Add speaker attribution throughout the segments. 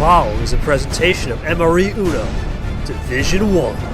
Speaker 1: following is a presentation of MRE Uno, Division 1.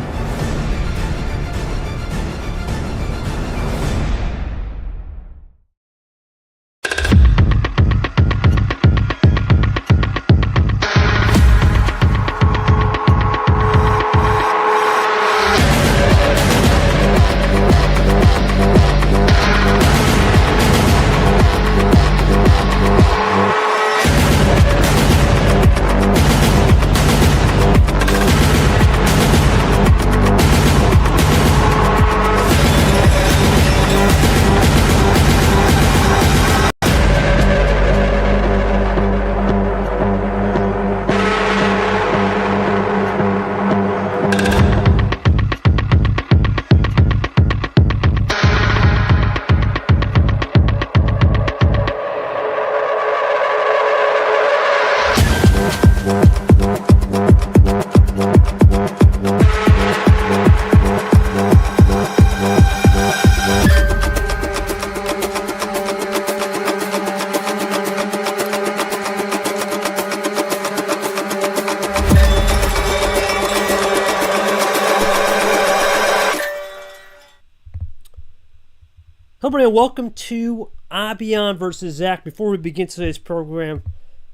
Speaker 1: Hello everybody, welcome to Abyan versus Zak. Before we begin today's program,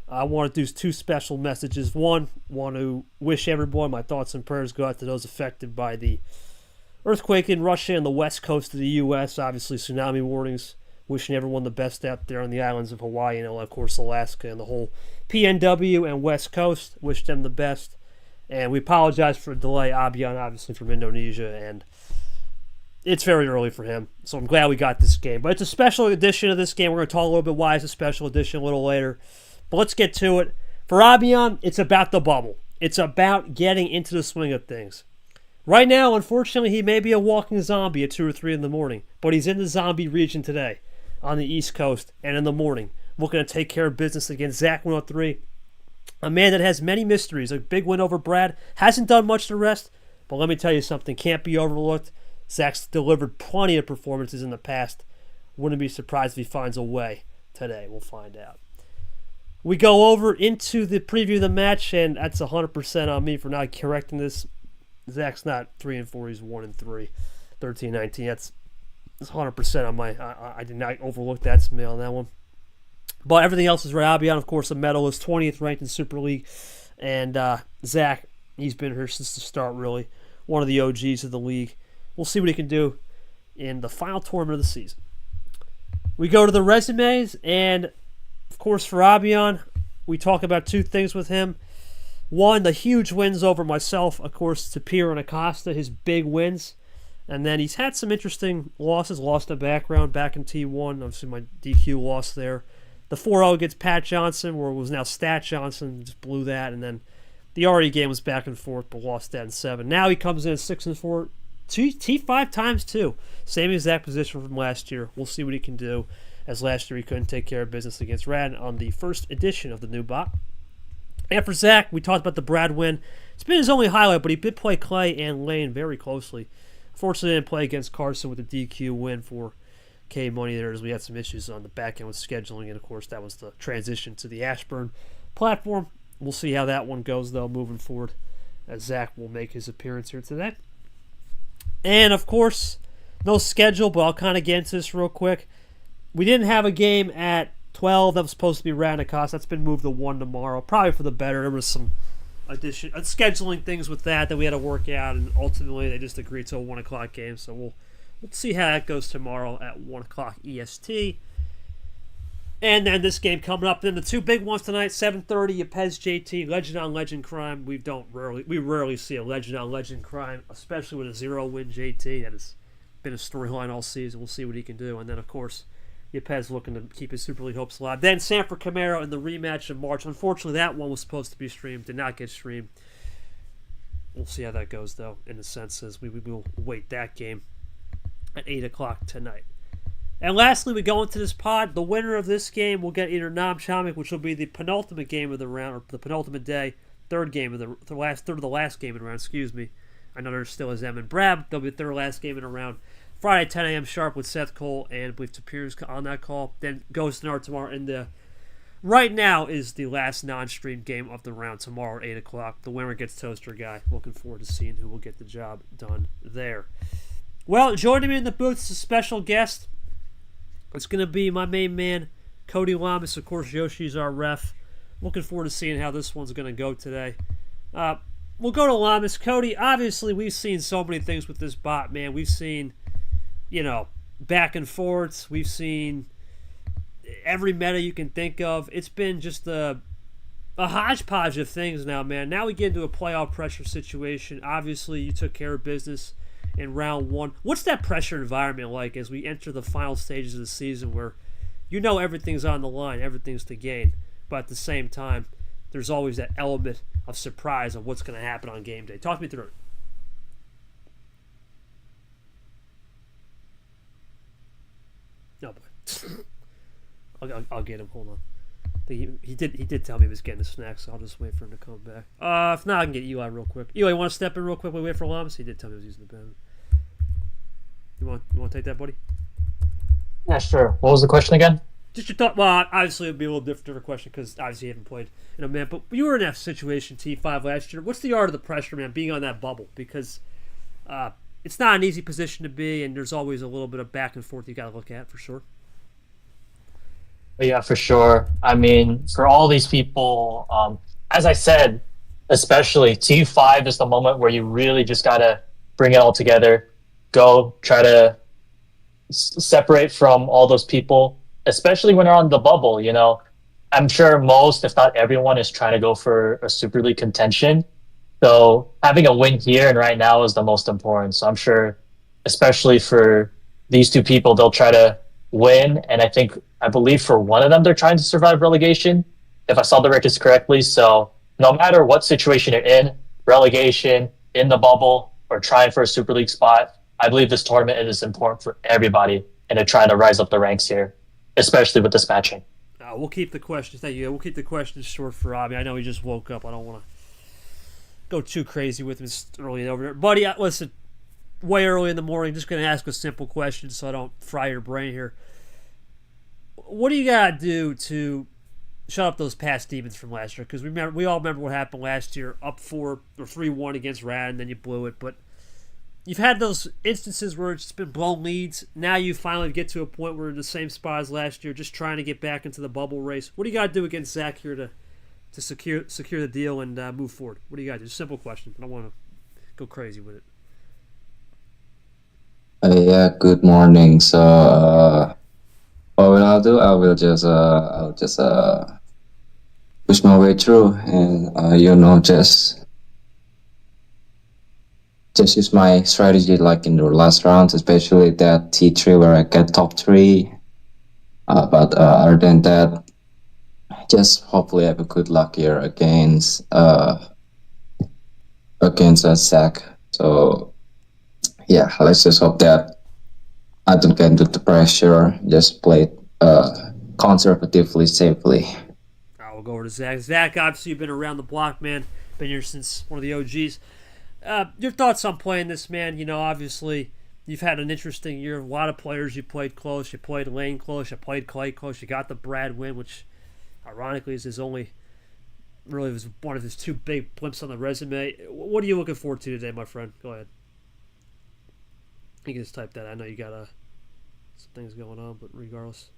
Speaker 1: I want to do two special messages. One, want to wish everyone my thoughts and prayers go out to those affected by the earthquake in Russia and the west coast of the U.S. Obviously, tsunami warnings. Wishing everyone the best out there on the islands of Hawaii and, of course, Alaska and the whole PNW and west coast. Wish them the best. And we apologize for the delay. Abyan, obviously, from Indonesia, and it's very early for him, so I'm glad we got this game. But it's a special edition of this game. We're going to talk a little bit why it's a special edition a little later. But let's get to it. For Abyan, it's about the bubble. It's about getting into the swing of things. Right now, unfortunately, he may be a walking zombie at 2 or 3 in the morning, but he's in the zombie region today on the East Coast and in the morning, looking to take care of business against Zak 103, a man that has many mysteries. A big win over Brad. Hasn't done much to rest, but let me tell you something. Can't be overlooked. Zak's delivered plenty of performances in the past. Wouldn't be surprised if he finds a way today. We'll find out. We go over into the preview of the match, and that's 100% on me for not correcting this. Zak's not 3-4, he's 1-3, 13-19. That's 100% on my. I did not overlook that. It's me on that one. But everything else is right. Abyan, of course, a medalist, 20th ranked in Super League, and Zak, he's been here since the start, really. One of the OGs of the league. We'll see what he can do in the final tournament of the season. We go to the resumes, and of course for Abyan, we talk about two things with him. One, the huge wins over myself, of course, Tapir and Acosta, his big wins. And then he's had some interesting losses, lost a background back in T1. Obviously my DQ loss there. The 4-0 against Pat Johnson, where it was now Stat Johnson, just blew that. And then the RE game was back and forth, but lost that in 7. Now he comes in at 6-4. T5 times 2. Same exact position from last year. We'll see what he can do, as last year he couldn't take care of business against Radin on the first edition of the new bot. And for Zak, we talked about the Brad win. It's been his only highlight, but he did play Clay and Lane very closely. Unfortunately, didn't play against Carson with the DQ win for K Money there, as we had some issues on the back end with scheduling, and of course that was the transition to the Ashburn platform. We'll see how that one goes, though, moving forward, as Zak will make his appearance here today. And, of course, no schedule, but I'll kind of get into this real quick. We didn't have a game at 12 that was supposed to be Radin Acosta. That's been moved to 1 tomorrow, probably for the better. There was some scheduling things with that we had to work out, and ultimately they just agreed to a 1 o'clock game. So we'll see how that goes tomorrow at 1 o'clock EST. And then this game coming up. Then the two big ones tonight, 7:30, Yepes JT, Legend on Legend Crime. We rarely see a Legend on Legend Crime, especially with a 0-win JT. That has been a storyline all season. We'll see what he can do. And then, of course, Yepes looking to keep his Super League hopes alive. Then Sanford Camaro in the rematch in March. Unfortunately, that one was supposed to be streamed. Did not get streamed. We'll see how that goes, though, in the sense as we will wait that game at 8 o'clock tonight. And lastly, we go into this pod. The winner of this game will get either Nam Chamik, which will be the penultimate game of the round, or the penultimate day, third game of the last third of the last game in the round. Excuse me. I know there still is M and Brad. They'll be the third last game in the round. Friday, 10 a.m. sharp with Seth Cole, and I believe Tapir's on that call. Then goes to tomorrow in the right now is the last non-stream game of the round tomorrow at 8 o'clock. The winner gets Toaster Guy. Looking forward to seeing who will get the job done there. Well, joining me in the booth is a special guest. It's going to be my main man, Cody Lamas. Of course, Yoshi's our ref. Looking forward to seeing how this one's going to go today. We'll go to Lamas. Cody, obviously, we've seen so many things with this bot, man. We've seen, back and forths. We've seen every meta you can think of. It's been just a hodgepodge of things now, man. Now we get into a playoff pressure situation. Obviously, you took care of business in round one. What's that pressure environment like as we enter the final stages of the season where everything's on the line, everything's to gain, but at the same time, there's always that element of surprise of what's going to happen on game day. Talk me through it. No, boy. I'll get him. Hold on. He did tell me he was getting a snack, so I'll just wait for him to come back. If not, I can get Eli real quick. Eli, you want to step in real quick? We wait for Lamas. He did tell me he was using the bathroom. You want to take that, buddy?
Speaker 2: Yeah, sure. What was the question again?
Speaker 1: Just your thought. Well, obviously it'd be a little different question because obviously you haven't played in a minute. But you were in that situation T5 last year. What's the art of the pressure, man? Being on that bubble because it's not an easy position to be, and there's always a little bit of back and forth you got to look at for sure.
Speaker 2: Yeah, for sure. I mean, for all these people, as I said, especially T5 is the moment where you really just gotta bring it all together. Go try to separate from all those people, especially when they're on the bubble. I'm sure most, if not everyone, is trying to go for a Super League contention. So having a win here and right now is the most important. So I'm sure, especially for these two people, they'll try to win. And I believe for one of them, they're trying to survive relegation, if I saw the records correctly. So no matter what situation you're in, relegation, in the bubble, or trying for a Super League spot, I believe this tournament is important for everybody and to try to rise up the ranks here, especially with this matching.
Speaker 1: We'll keep the questions. Thank you. We'll keep the questions short for Abyan. I know he just woke up. I don't want to go too crazy with him. It's early over there. Buddy, listen, way early in the morning. Just going to ask a simple question so I don't fry your brain here. What do you got to do to shut up those past demons from last year? Because we all remember what happened last year, up 4 or 3-1 against Radin, then you blew it. But you've had those instances where it's been blown leads. Now you finally get to a point where you're in the same spot as last year, just trying to get back into the bubble race. What do you got to do against Zak here to secure the deal and move forward? What do you got to do? Simple question. I don't want to go crazy with it.
Speaker 3: Yeah, good morning. So, what will I do? I'll just push my way through, and just use my strategy like in the last rounds, especially that T3 where I get top 3. But other than that, just hopefully have a good luck here against Zak. So yeah, let's just hope that I don't get into the pressure. Just play it conservatively, safely.
Speaker 1: We'll go over to Zak. Zak, obviously you've been around the block, man. Been here since one of the OGs. Your thoughts on playing this, man? Obviously, you've had an interesting year. A lot of players you played close. You played Lane close. You played Clay close. You got the Brad win, which, ironically, is his only, really was one of his 2 big blimps on the resume. What are you looking forward to today, my friend? Go ahead. You can just type that. I know you got some things going on, but regardless.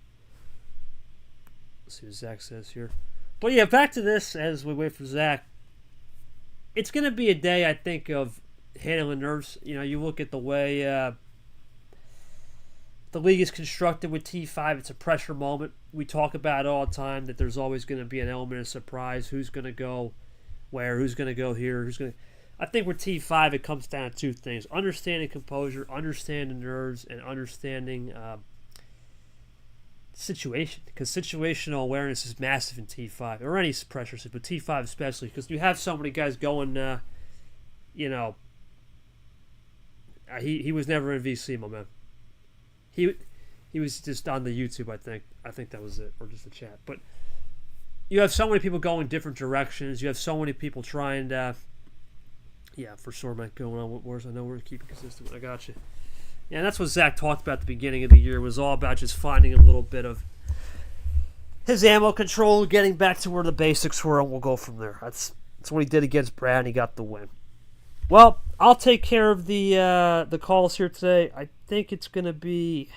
Speaker 1: Let's see what Zak says here. But yeah, back to this as we wait for Zak. It's going to be a day, I think, of handling nerves. You look at the way the league is constructed with T5. It's a pressure moment. We talk about it all the time that there's always going to be an element of surprise. Who's going to go where? Who's going to go here? I think with T5, it comes down to 2 things. Understanding composure, understanding nerves, and understanding situation. Because situational awareness is massive in T5. Or any pressure, but T5 especially. Because you have so many guys going, he was never in VC, my man. He was just on the YouTube, I think. I think that was it. Or just the chat. But you have so many people going different directions. You have so many people trying to... Yeah, for sure, Mike, going on with wars. I know we're keeping consistent. I got you. Yeah, and that's what Zak talked about at the beginning of the year. It was all about just finding a little bit of his ammo control, getting back to where the basics were, and we'll go from there. That's what he did against Brad, and he got the win. Well, I'll take care of the calls here today. I think it's going to be...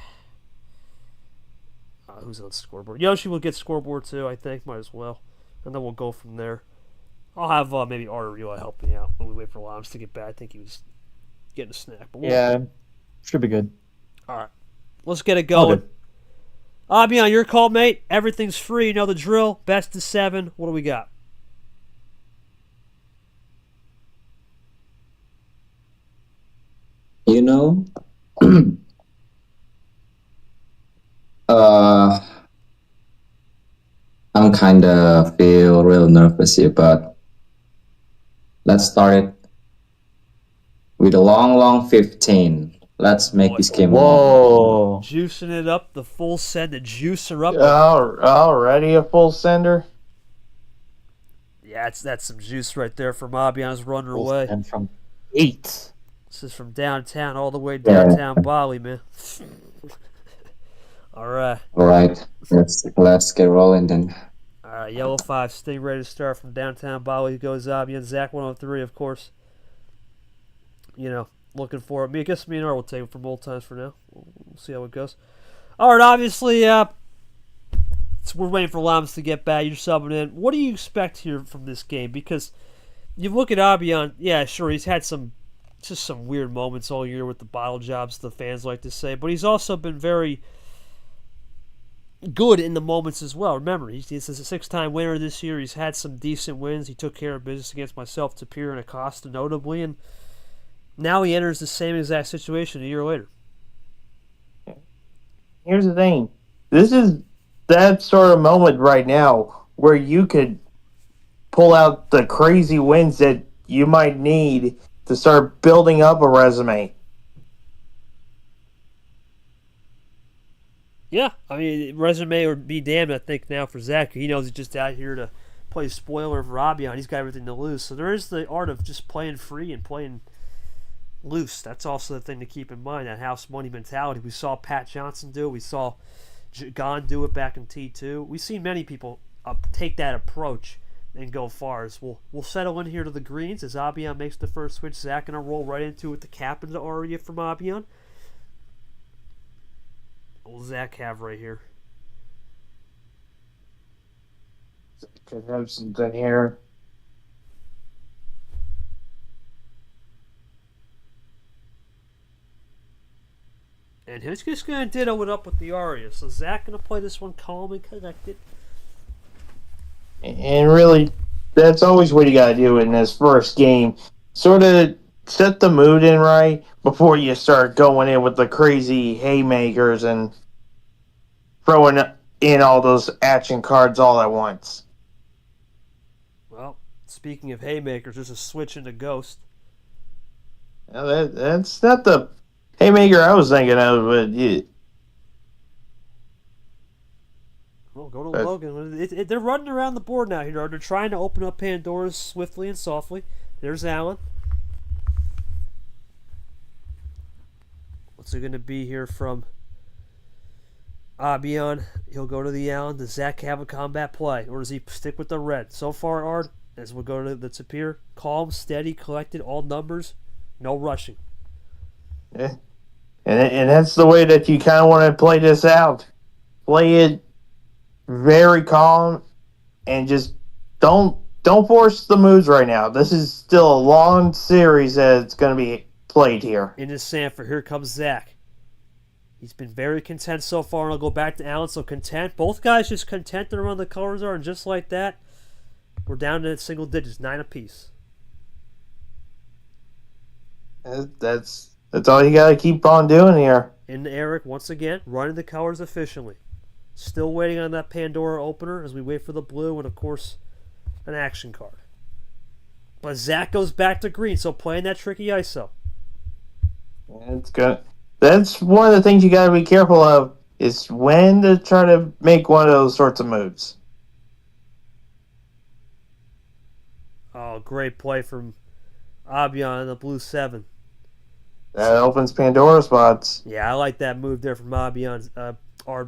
Speaker 1: who's on scoreboard? Yoshi will get scoreboard too, I think. Might as well. And then we'll go from there. I'll have maybe Ario help me out when we wait for Lams to get back. I think he was getting a snack. But
Speaker 4: should be good.
Speaker 1: All right. Let's get it going. Abyan, your call, mate. Everything's free. You know the drill. Best of 7. What do we got?
Speaker 3: You know, I'm kind of feel real nervous here, but let's start it with a long 15. Let's make this game.
Speaker 4: Whoa.
Speaker 1: Juicing it up, the full send, the juicer up.
Speaker 4: Already a full sender?
Speaker 1: Yeah, that's some juice right there from Abyan's runner away.
Speaker 4: And from 8.
Speaker 1: This is from downtown all the way downtown Bali, man. All right.
Speaker 3: Let's get rolling then.
Speaker 1: All right, Yellow 5, Sting ready to start from downtown Bali. Goes Abyan. Zach 103, of course. Looking for it. I guess me and R will take it from old times for now. We'll see how it goes. All right, obviously, we're waiting for Lams to get back. You're subbing in. What do you expect here from this game? Because you look at Abyan, yeah, sure, he's had some weird moments all year with the bottle jobs, the fans like to say, but he's also been very good in the moments as well. Remember, he's a 6-time winner this year. He's had some decent wins. He took care of business against myself, Tapir, and Acosta, notably, and now he enters the same exact situation a year later.
Speaker 4: Here's the thing. This is that sort of moment right now where you could pull out the crazy wins that you might need to start building up a resume.
Speaker 1: Yeah, I mean, resume would be damned, I think, now for Zach. He knows he's just out here to play spoiler for Abyan. He's got everything to lose. So there is the art of just playing free and playing loose. That's also the thing to keep in mind, that house money mentality. We saw Pat Johnson do it. We saw Gon do it back in T2. We've seen many people take that approach and go far. As we'll settle in here to the greens as Abyan makes the first switch. Zach going to roll right into it. The captain to Aria from Abyan. What will Zach have right here?
Speaker 4: Could have something here.
Speaker 1: And he's just going to ditto it up with the Aria. So Zach going to play this one calm and collected.
Speaker 4: And really, that's always what you got to do in this first game. Sort of set the mood in right before you start going in with the crazy haymakers and throwing in all those action cards all at once.
Speaker 1: Well, speaking of haymakers, there's a switch into Ghost.
Speaker 4: Now that's not the haymaker I was thinking of, but yeah.
Speaker 1: Well, go to Logan. They're running around the board now here. They're trying to open up Pandora's swiftly and softly. There's Alan. What's it going to be here from Abyan? He'll go to the Allen. Does Zach have a combat play, or does he stick with the red? So far, Ard, as we'll go to the Tapir, calm, steady, collected, all numbers, no rushing.
Speaker 4: Yeah. And that's the way that you kind of want to play this out. Play it very calm and just don't force the moves right now. This is still a long series that's going to be played here.
Speaker 1: Into Sanford. Here comes Zach. He's been very content so far, and I'll go back to Allen. So content. Both guys just content around the colors are, and just like that, we're down to single digits, 9 apiece.
Speaker 4: That's all you got to keep on doing here.
Speaker 1: Into Eric once again, running the colors efficiently. Still waiting on that Pandora opener as we wait for the blue and, of course, an action card. But Zach goes back to green, so playing that tricky ISO.
Speaker 4: It's good. That's one of the things you got to be careful of, is when to try to make one of those sorts of moves.
Speaker 1: Oh, great play from Abyan in the blue 7.
Speaker 4: That opens Pandora spots.
Speaker 1: Yeah, I like that move there from Abyan,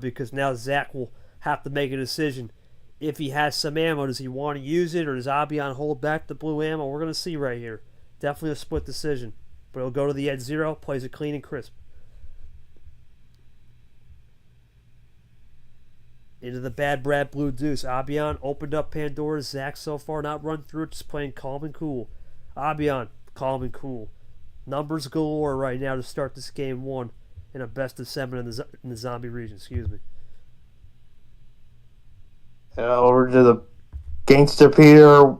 Speaker 1: because now Zach will have to make a decision. If he has some ammo, does he want to use it, or does Abyan hold back the blue ammo? We're going to see right here. Definitely a split decision. But he'll go to the edge 0, plays it clean and crisp. Into the bad Brad blue deuce. Abyan opened up Pandora's. Zak so far not run through it, just playing calm and cool. Abyan, calm and cool. Numbers galore right now to start this game 1 in a best of 7 in the zombie region. Excuse me.
Speaker 4: Over to the Gangster Peter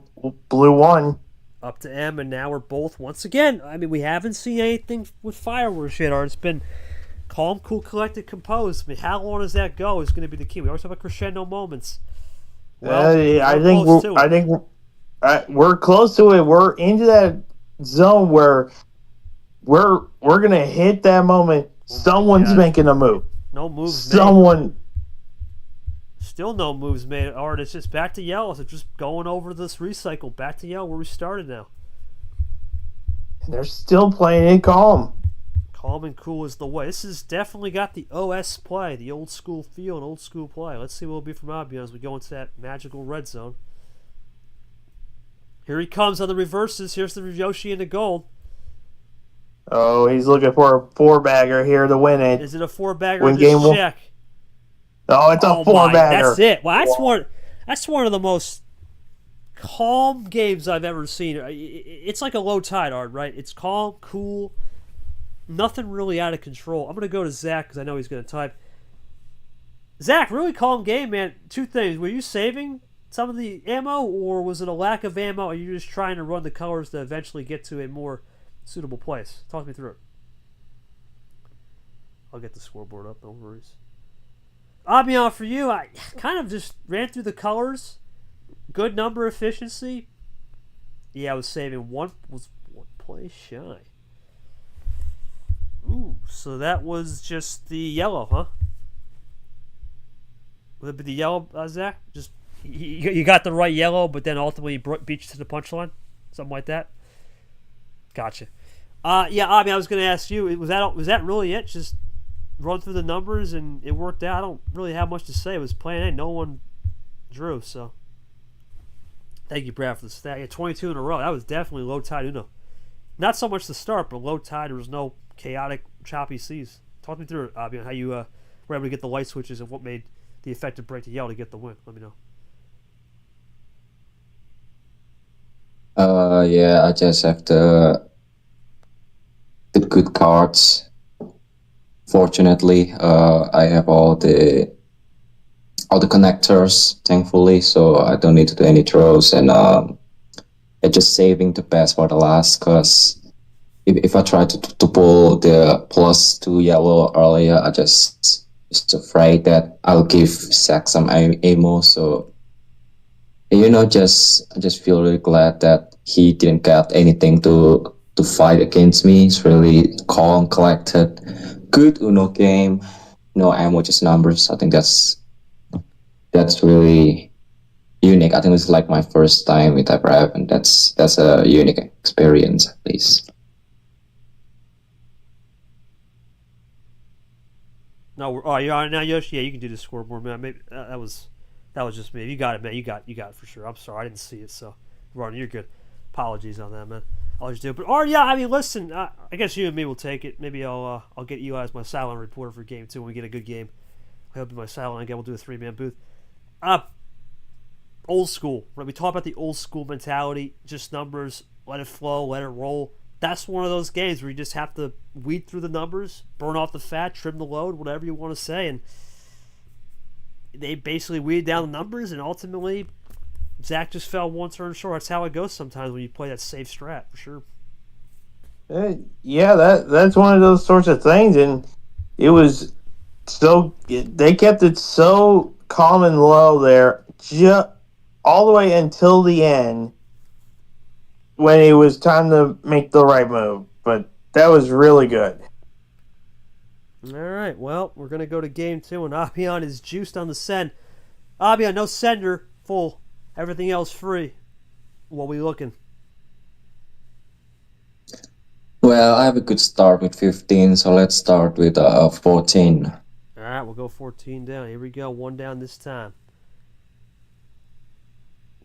Speaker 4: blue 1.
Speaker 1: Up to M, and now we're both, once again, I mean, we haven't seen anything with fireworks yet, or it's been calm, cool, collected, composed. I mean, how long does that go is going to be the key. We always talk about crescendo moments.
Speaker 4: Well, I think we're close to it. We're into that zone where we're gonna hit that moment. Someone's making a move.
Speaker 1: No moves
Speaker 4: Someone.
Speaker 1: Still no moves made. Art, it's just back to yellow. So just going over this recycle. Back to yellow where we started now.
Speaker 4: And they're still playing it calm.
Speaker 1: Calm and cool is the way. This has definitely got the OS play, the old school feel and old school play. Let's see what it'll be from Abyan as we go into that magical red zone. Here he comes on the reverses. Here's the Yoshi in the gold.
Speaker 4: Oh, he's looking for a 4-bagger here to win it.
Speaker 1: Is it a 4-bagger or just check?
Speaker 4: Oh, it's a 4-bagger.
Speaker 1: That's it. Well, that's one of the most calm games I've ever seen. It's like a low tide, Art, right? It's calm, cool, nothing really out of control. I'm going to go to Zak because I know he's going to type. Zak, really calm game, man. Two things. Were you saving some of the ammo, or was it a lack of ammo, or are you just trying to run the colors to eventually get to a more suitable place? Talk me through it. I'll get the scoreboard up, no worries. Abyan, for you, I kind of just ran through the colors. Good number efficiency. Yeah, I was saving one play shy. Ooh, so that was just the yellow, huh? Would it be the yellow, Zak? Just you got the right yellow, but then ultimately beat you to the punchline? Something like that? Gotcha. Yeah, Abyan, I was going to ask you, was that really it? Just run through the numbers and it worked out? I don't really have much to say. It was plan A. No one drew, so thank you, Brad, for the stat. Yeah, 22 in a row. That was definitely low tide Uno. Not so much the start, but low tide. There was no chaotic, choppy seas. Talk me through it, Abyan, how you were able to get the light switches and what made the effective break to yellow to get the win. Let me know.
Speaker 3: Yeah, I just have the good cards. Fortunately, I have all the connectors, thankfully, so I don't need to do any throws, and I'm just saving the best for the last, because if I try to pull the +2 yellow earlier, I just afraid that I'll give Zak some ammo. So I just feel really glad that he didn't get anything to fight against me. It's really calm, collected, good Uno game. No ammo, just numbers. I think that's really unique. I think it's like my first time with Hyper, and that's a unique experience, at least.
Speaker 1: No, oh, you are now, Yoshi. Yeah, you can do the scoreboard, man. Maybe that was just me. You got it, man. You got it for sure. I'm sorry, I didn't see it. So, Ron, you're good. Apologies on that, man. I'll just do it. But yeah, I mean, listen. I guess you and me will take it. Maybe I'll get Eli as my silent reporter for game 2 when we get a good game. He'll be my silent again. We'll do a 3-man booth. Old school. Right? We talk about the old school mentality. Just numbers. Let it flow. Let it roll. That's one of those games where you just have to weed through the numbers, burn off the fat, trim the load, whatever you want to say. And they basically weeded down the numbers, and ultimately Zak just fell one turn short. That's how it goes sometimes when you play that safe strat, for sure.
Speaker 4: Yeah, that's one of those sorts of things, and it was they kept it so calm and low there, all the way until the end, when it was time to make the right move. But that was really good.
Speaker 1: All right, well, we're going to go to game 2, and Abyan is juiced on the send. Abyan, no sender, full. Everything else free. What are we looking?
Speaker 3: Well, I have a good start with 15, so let's start with 14.
Speaker 1: All right, right, we'll go 14 down. Here we go. One down this time.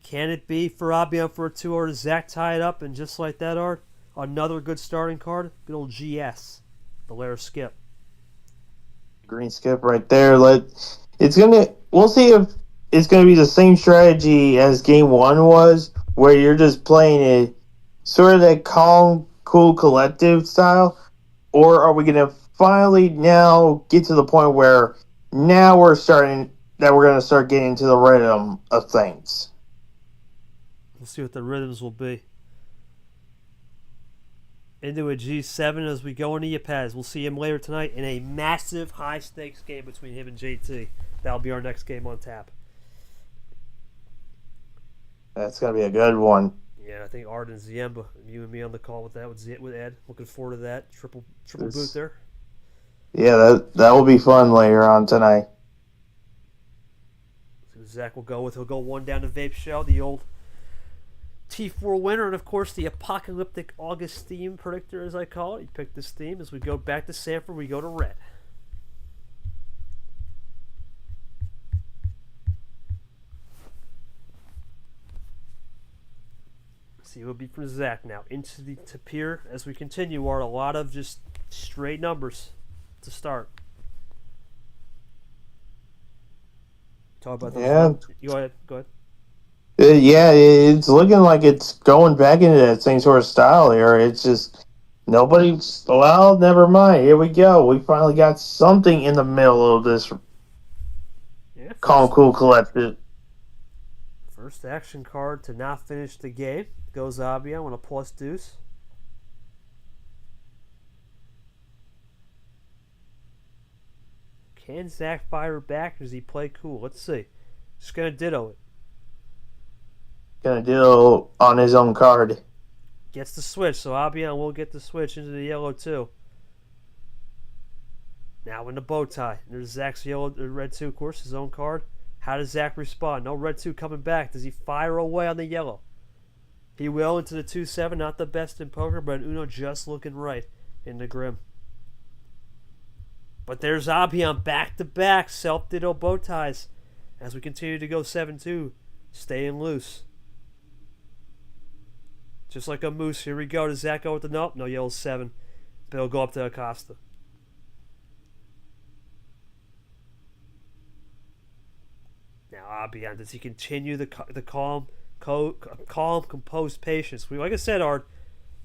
Speaker 1: Can it be for Abyan for a 2, or does Zach tie it up? And just like that, Art, another good starting card. Good old GS. The Lair Skip.
Speaker 4: Green skip right there. We'll see if it's gonna be the same strategy as game 1 was, where you're just playing it sort of that calm, cool, collective style, or are we gonna finally now get to the point where now we're gonna start getting into the rhythm of things.
Speaker 1: We'll see what the rhythms will be. Into a G7 as we go into Yapaz. We'll see him later tonight in a massive high-stakes game between him and JT. That'll be our next game on tap.
Speaker 4: That's gonna be a good one.
Speaker 1: Yeah, I think Art and Ziemba, you and me on the call with that with Ed. Looking forward to that. Triple boot there.
Speaker 4: Yeah, that will be fun later on tonight.
Speaker 1: So Zach will go with. He'll go one down to Vape Shell, the old T4 winner, and of course the Apocalyptic August theme predictor, as I call it. He picked this theme. As we go back to Sanford, we go to Red. See, it will be from Zach now. Into the Tapir as we continue, are a lot of just straight numbers to start. Talk about those.
Speaker 4: Yeah.
Speaker 1: Go ahead.
Speaker 4: Yeah, it's looking like it's going back into that same sort of style here. It's just well, never mind. Here we go. We finally got something in the middle of this calm, cool, collective.
Speaker 1: First action card to not finish the game goes Abyan with a plus deuce. Can Zach fire back or does he play cool? Let's see. Just going to ditto it.
Speaker 4: Gonna deal on his own card.
Speaker 1: Gets the switch, so Abyan will get the switch into the yellow too. Now in the bow tie. There's Zach's red 2, of course, his own card. How does Zach respond? No red 2 coming back. Does he fire away on the yellow? He will into the 2-7. Not the best in poker, but Uno just looking right in the Grim. But there's Abyan back-to-back self-ditto bow ties as we continue to go 7-2. Staying loose. Just like a moose. Here we go. Does Zach go with the nope? No, yellow 7. But he'll go up to Acosta. Now Abyan, does he continue the calm, composed patience? Like I said, Art,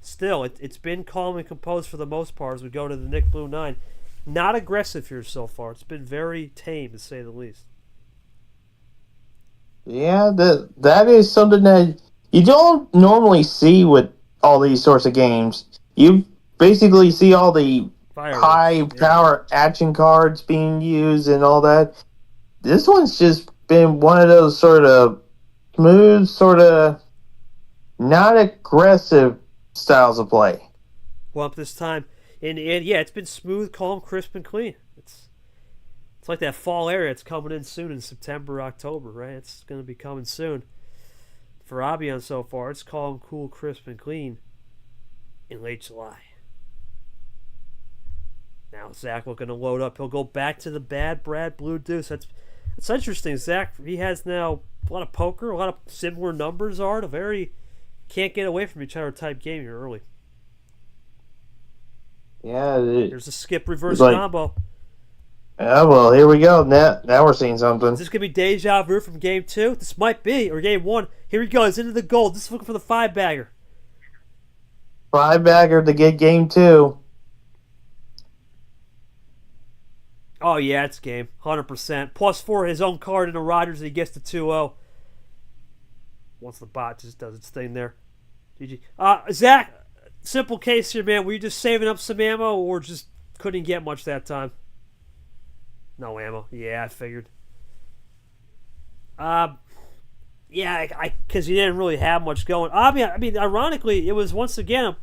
Speaker 1: still, it's been calm and composed for the most part as we go to the Nick Blue 9. Not aggressive here so far. It's been very tame, to say the least.
Speaker 4: Yeah, that is something that you don't normally see with all these sorts of games. You basically see all the high power action cards being used and all that. This one's just been one of those sort of smooth, sort of not aggressive styles of play.
Speaker 1: Well, up this time, and yeah, it's been smooth, calm, crisp, and clean. It's like that fall area. It's coming in soon in September, October, right? It's going to be coming soon. For Abyan so far, it's calm, cool, crisp, and clean in late July. Now Zach looking to load up. He'll go back to the bad Brad Blue Deuce. That's interesting. Zach, he has now a lot of poker, a lot of similar numbers, Art. A very can't get away from each other type game here early.
Speaker 4: Yeah.
Speaker 1: There's a skip reverse combo.
Speaker 4: Yeah, well, here we go. Now we're seeing something.
Speaker 1: Is this going to be deja vu from game 2? This might be, or game 1. Here he goes, into the gold. This is looking for the 5-bagger.
Speaker 4: 5-bagger to get game 2.
Speaker 1: Oh, yeah, it's game. 100%. +4 his own card into Rogers, and he gets the 2-0. Once the bot just does its thing there. GG. Zach, simple case here, man. Were you just saving up some ammo, or just couldn't get much that time? No ammo. Yeah, I figured. Yeah, because he didn't really have much going. I mean, ironically, it was once again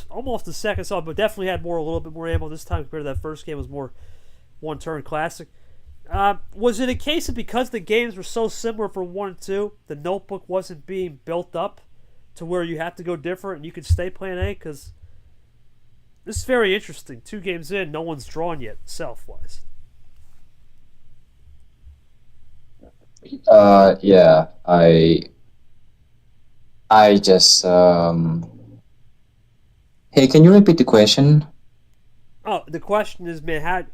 Speaker 1: almost the second song, but definitely had a little bit more ammo this time compared to that first game. It was more one-turn classic. Was it a case of because the games were so similar from 1 and 2, the notebook wasn't being built up to where you have to go different and you could stay playing A? Because this is very interesting. 2 games in, no one's drawn yet, self-wise.
Speaker 3: Yeah, I just Hey, can you repeat the question?
Speaker 1: Oh, the question is, man,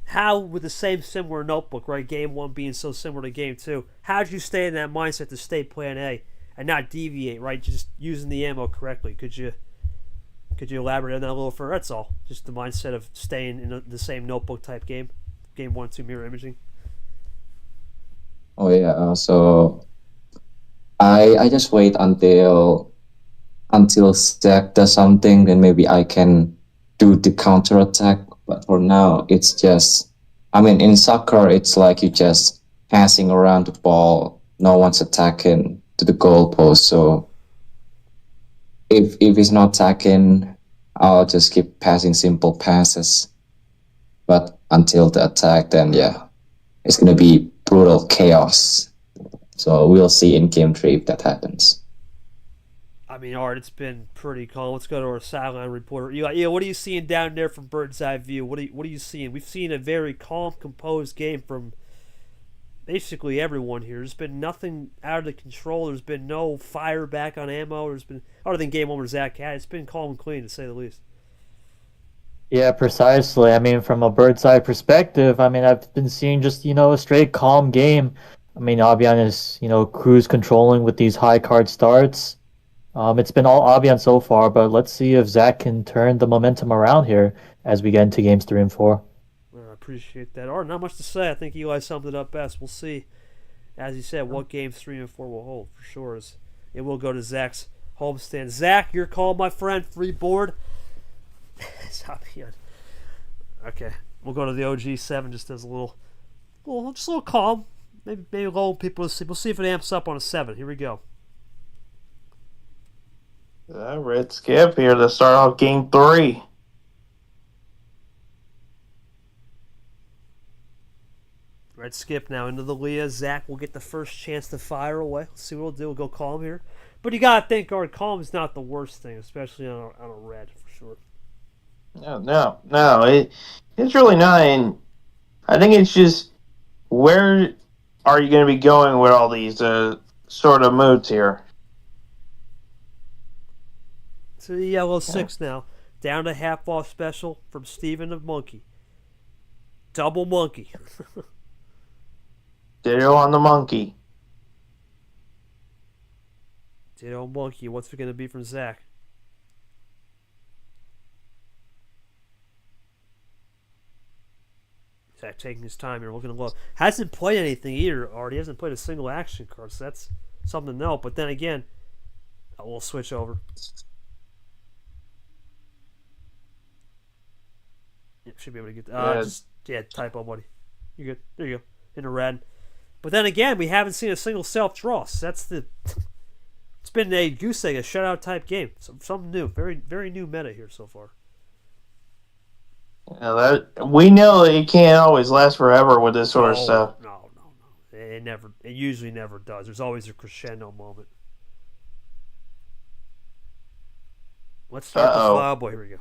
Speaker 1: how with the same similar notebook, right? Game one being so similar to game two, how'd you stay in that mindset to stay plan A and not deviate, right? Just using the ammo correctly. Could you elaborate on that a little further? That's all. Just the mindset of staying in the same notebook type game, game 1, 2 mirror imaging.
Speaker 3: Oh yeah, so I just wait until Zach does something, then maybe I can do the counter attack. But for now, it's just, I mean, in soccer, it's like you just passing around the ball. No one's attacking to the goalpost. So if he's not attacking, I'll just keep passing simple passes. But until the attack, then yeah, it's gonna be brutal chaos. So we'll see in game 3 if that happens.
Speaker 1: I mean, Art, it's been pretty calm. Let's go to our sideline reporter. Yeah, what are you seeing down there from bird's eye view? What are you seeing? We've seen a very calm, composed game from basically everyone here. There's been nothing out of the control. There's been no fire back on ammo. There's been, other than game one with Zak A, it's been calm and clean to say the least.
Speaker 5: Yeah, precisely. I mean, from a bird's eye perspective, I mean, I've been seeing just, a straight calm game. I mean, Abyan is, cruise controlling with these high card starts. It's been all Abyan so far, but let's see if Zach can turn the momentum around here as we get into games 3 and 4.
Speaker 1: I appreciate that. Art, not much to say. I think Eli summed it up best. We'll see, as he said, what games 3 and 4 will hold for sure. It will go to Zach's homestand. Zach, your call, my friend. Free board. Stop here. Okay, we'll go to the OG7 just as a little calm. Maybe lull people to sleep. We'll see if it amps up on a 7. Here we go.
Speaker 4: Red Skip here to start off game 3.
Speaker 1: Red Skip now into the Leah. Zach will get the first chance to fire away. Let's see what we'll do. We'll go calm here. But you got to think, Art, calm is not the worst thing, especially on a red, for sure.
Speaker 4: No. It's really not. And I think it's just, where are you going to be going with all these sort of moods here?
Speaker 1: To the yellow 6 now. Down to half off special from Steven the Monkey. Double monkey.
Speaker 4: Ditto on the monkey.
Speaker 1: Ditto monkey. What's it going to be from Zach? Zach taking his time here, looking to low. Hasn't played anything either, already. Hasn't played a single action card, so that's something to note. But then again, we'll switch over. Yeah, should be able to get typo, buddy. You're good. There you go. In a red. But then again, we haven't seen a single self-draw. So it's been a goose egg, a shutout type game. Something new. Very, very new meta here so far.
Speaker 4: We know it can't always last forever with this sort of stuff.
Speaker 1: No. It usually never does. There's always a crescendo moment. Let's start the flower boy. Here we go.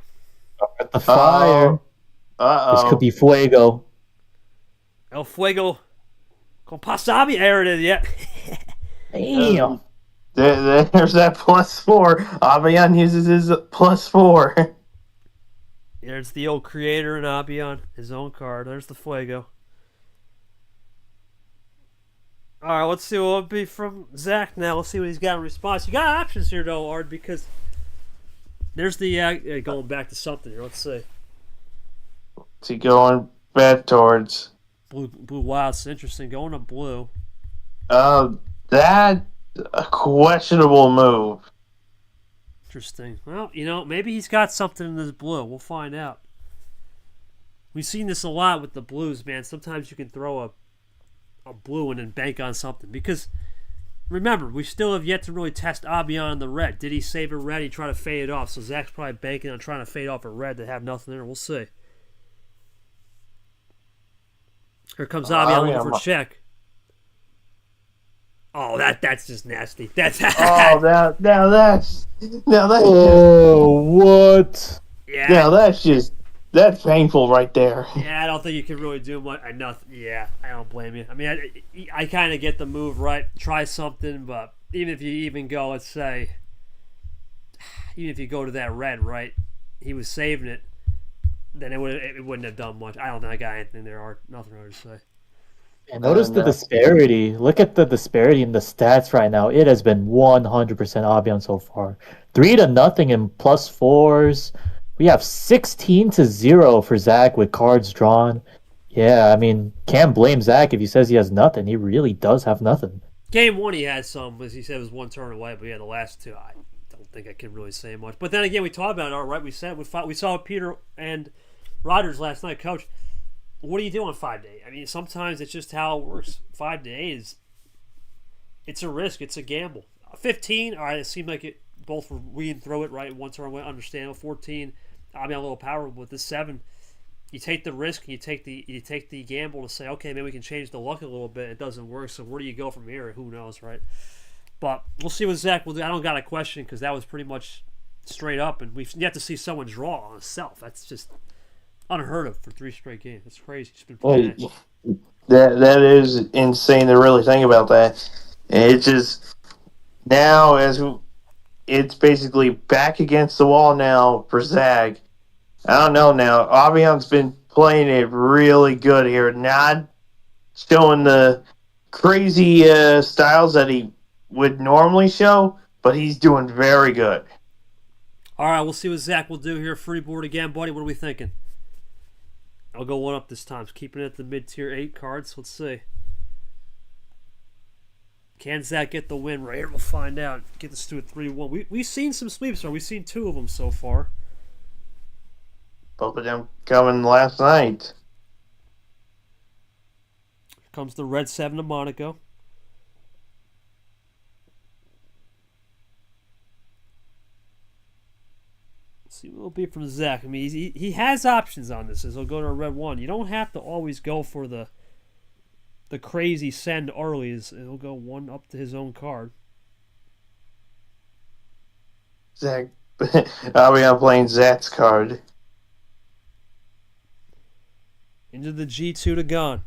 Speaker 5: At the fire. This could be Fuego.
Speaker 1: El Fuego. Con Pasabi. There it is. Yeah.
Speaker 5: Damn.
Speaker 4: There's that +4. Abyan uses his +4.
Speaker 1: There's the old creator in Abyan, his own card. There's the Fuego. All right, let's see what it'll be from Zach now. Let's see what he's got in response. You got options here, though, Art, because there's the going back to something here. Let's see.
Speaker 4: What's he going back towards?
Speaker 1: Blue. Wow, it's interesting. Going to blue.
Speaker 4: That a questionable move.
Speaker 1: Interesting. Well, maybe he's got something in this blue. We'll find out. We've seen this a lot with the blues, man. Sometimes you can throw a blue and then bank on something. Because, remember, we still have yet to really test Abyan in the red. Did he save a red? He tried to fade it off. So Zach's probably banking on trying to fade off a red to have nothing there. We'll see. Here comes Abyan looking for a check. Oh, that's just nasty. That's
Speaker 4: now that's
Speaker 5: Oh, what?
Speaker 1: Yeah.
Speaker 4: Now that's just That's painful right there.
Speaker 1: Yeah, I don't think you can really do much. Nothing. Yeah, I don't blame you. I mean, I kind of get the move, right? Try something, but even if you even go, let's say, even if you go to that red, right? He was saving it, then it wouldn't have done much. I don't think I got anything there. Or nothing to say.
Speaker 5: And notice the
Speaker 4: no.
Speaker 5: disparity. Look at the disparity in the stats right now. It has been 100% Abyan so far. 3-0 in +4s. We have 16-0 for Zach with cards drawn. Yeah, I mean, can't blame Zach if he says he has nothing. He really does have nothing.
Speaker 1: Game 1, he had some, as he said, it was 1 turn away, but yeah, the last 2, I don't think I can really say much. But then again, we talked about it, all right? We saw Peter and Rodgers last night, Coach. What do you do on 5 to 8? I mean, sometimes it's just how it works. 5 to 8 it's a risk, it's a gamble. 15, all right, it seemed like it both were weeding through it, right? 1 turn away, understandable. 14, I mean, a little powerful, but this 7, you take the risk and you take the gamble to say, okay, maybe we can change the luck a little bit. It doesn't work, so where do you go from here? Who knows, right? But we'll see what Zach will do. I don't got a question because that was pretty much straight up, and we've yet to see someone draw on himself. That's just unheard of for 3 straight games. That's crazy. It's been pretty nice.
Speaker 4: That is insane to really think about that. And it's just now it's basically back against the wall now for Zag. I don't know now. Abyan's been playing it really good here, not showing the crazy styles that he would normally show, but he's doing very good.
Speaker 1: All right, we'll see what Zach will do here. Free board again, buddy. What are we thinking? I'll go 1 up this time. Keeping it at the mid-tier 8 cards. Let's see. Can Zach get the win right here? We'll find out. Get this to a 3-1. We've seen some sweeps, or we've seen 2 of them so far.
Speaker 4: Both of them coming last night.
Speaker 1: Here comes the red 7 to Monaco. Let's see what it'll be from Zach. I mean, he has options on this as he'll go to a red 1. You don't have to always go for the crazy send early. He'll go 1 up to his own card.
Speaker 4: Zach, Abyan playing Zach's card.
Speaker 1: Into the G2 to gone.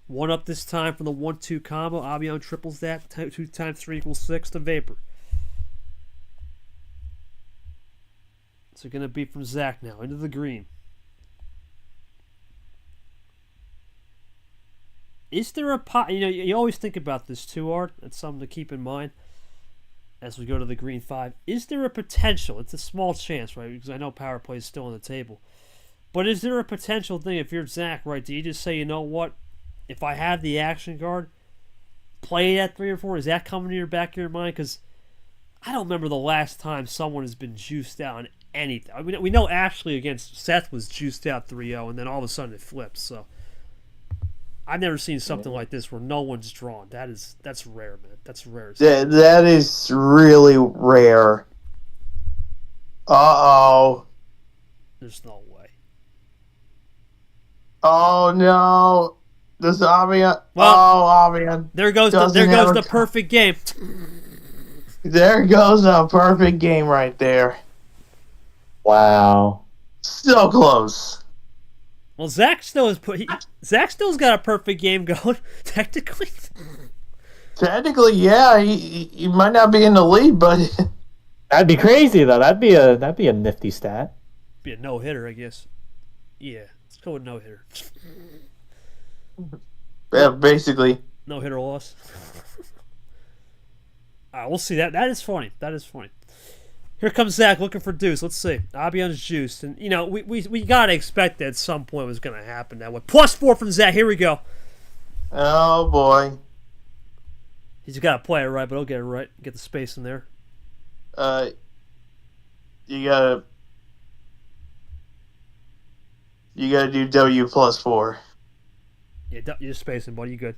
Speaker 1: 1 up this time for the 1-2 combo. Abyan triples that. 2 times 3 equals 6 to Vapor. What's it going to be from Zach now? Into the green. Is there a pot? You always think about this too, Art. That's something to keep in mind as we go to the green 5. Is there a potential? It's a small chance, right? Because I know power play is still on the table. But is there a potential thing if you're Zach, right? Do you just say, you know what? If I have the action card, play it at 3 or 4. Is that coming to your back of your mind? Because I don't remember the last time someone has been juiced out on anything. I mean, we know Ashley against Seth was juiced out 3-0, and then all of a sudden it flips. So I've never seen something like this where no one's drawn. That's rare, man. That's rare.
Speaker 4: That is really rare. Uh-oh.
Speaker 1: There's no way.
Speaker 4: Oh, no. Does Abyan...
Speaker 1: Well,
Speaker 4: Abyan.
Speaker 1: There goes the perfect game.
Speaker 4: There goes a perfect game right there.
Speaker 5: Wow.
Speaker 4: So close.
Speaker 1: Well, Zach still has Zach still's got a perfect game going, technically.
Speaker 4: Technically, yeah, he might not be in the lead, but
Speaker 5: That'd be crazy though. That'd be a nifty stat.
Speaker 1: Be a no-hitter, I guess. Yeah, let's go with no-hitter.
Speaker 4: yeah, basically.
Speaker 1: No-hitter loss. All right, we'll see. That is funny. That is funny. Here comes Zach looking for deuce. Let's see. Abyan's juiced. And, we got to expect that at some point it was going to happen that way. +4 from Zach. Here we go.
Speaker 4: Oh, boy.
Speaker 1: He's got to play it right, but he'll get it right. Get the space in there.
Speaker 4: You gotta do W +4.
Speaker 1: Yeah, you're spacing, buddy. You good.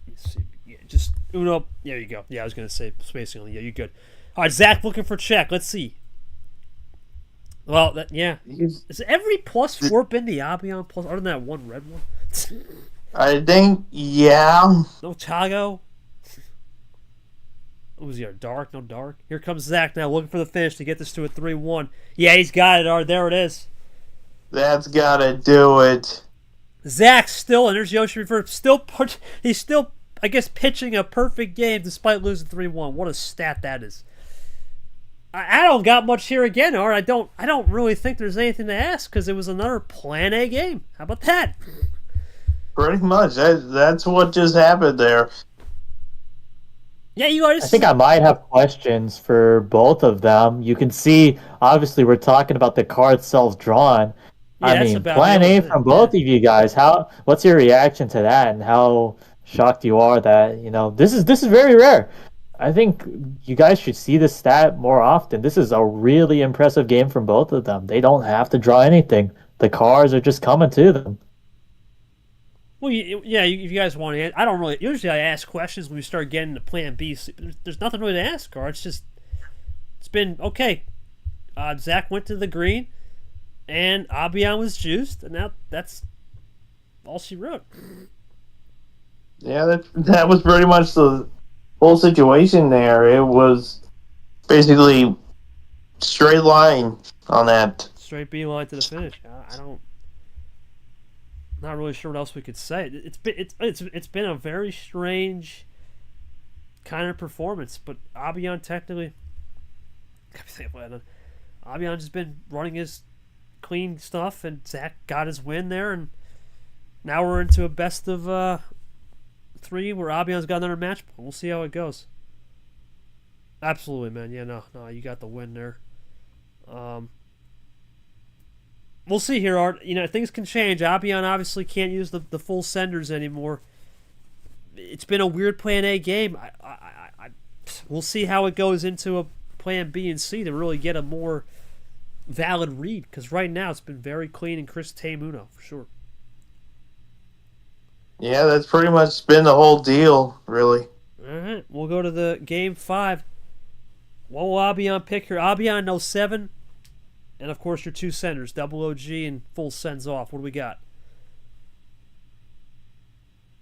Speaker 1: Let's see. Yeah, just Uno. There you go. Yeah, I was gonna say spacing only. Yeah, you good. All right, Zach looking for check. Let's see. Well, yeah. Has every +4 been the Abyan plus, other than that one red one?
Speaker 4: I think, yeah.
Speaker 1: No Chago. Who's here? Dark? No Dark. Here comes Zach now, looking for the finish to get this to a 3-1. Yeah, he's got it. All right, there it is.
Speaker 4: That's gotta do it.
Speaker 1: Zach still, and there's Yoshi Reverse, he's still, I guess, pitching a perfect game despite losing 3-1. What a stat that is. I don't got much here again, or I don't really think there's anything to ask because it was another Plan A game. How about that?
Speaker 4: Pretty much. That's what just happened there.
Speaker 1: Yeah, you guys.
Speaker 5: I think I might have questions for both of them. You can see, obviously, we're talking about the card self-drawn.
Speaker 1: Yeah,
Speaker 5: I
Speaker 1: that's
Speaker 5: mean,
Speaker 1: about
Speaker 5: Plan
Speaker 1: it.
Speaker 5: A from both of you guys. What's your reaction to that, and how shocked you are that this is very rare? I think you guys should see this stat more often. This is a really impressive game from both of them. They don't have to draw anything. The cards are just coming to them.
Speaker 1: Well, yeah, if you guys want to, I don't really. Usually, I ask questions when we start getting to Plan B. So there's nothing really to ask, or it's been okay. Zach went to the green, and Abyan was juiced, and now that's all she wrote.
Speaker 4: Yeah, that was pretty much the whole situation there. It was basically straight line on that.
Speaker 1: Straight beeline to the finish. I don't. Not really sure what else we could say. It's been a very strange kind of performance, but Abyan technically, Abyan's just been running his clean stuff, and Zach got his win there, and now we're into a best of 3 where Abyan's got another match. We'll see how it goes. Absolutely, man. Yeah, no, you got the win there. We'll see here, Art. Things can change. Abyan obviously can't use the full senders anymore. It's been a weird Plan A game. We'll see how it goes into a Plan B and C to really get a more valid read. Because right now it's been very clean and Chris Uno for sure.
Speaker 4: Yeah, that's pretty much been the whole deal, really.
Speaker 1: All right, we'll go to the Game 5. What will Abyan pick here? Abyan knows 7. And, of course, your 2 senders, double OG and full sends off. What do we got?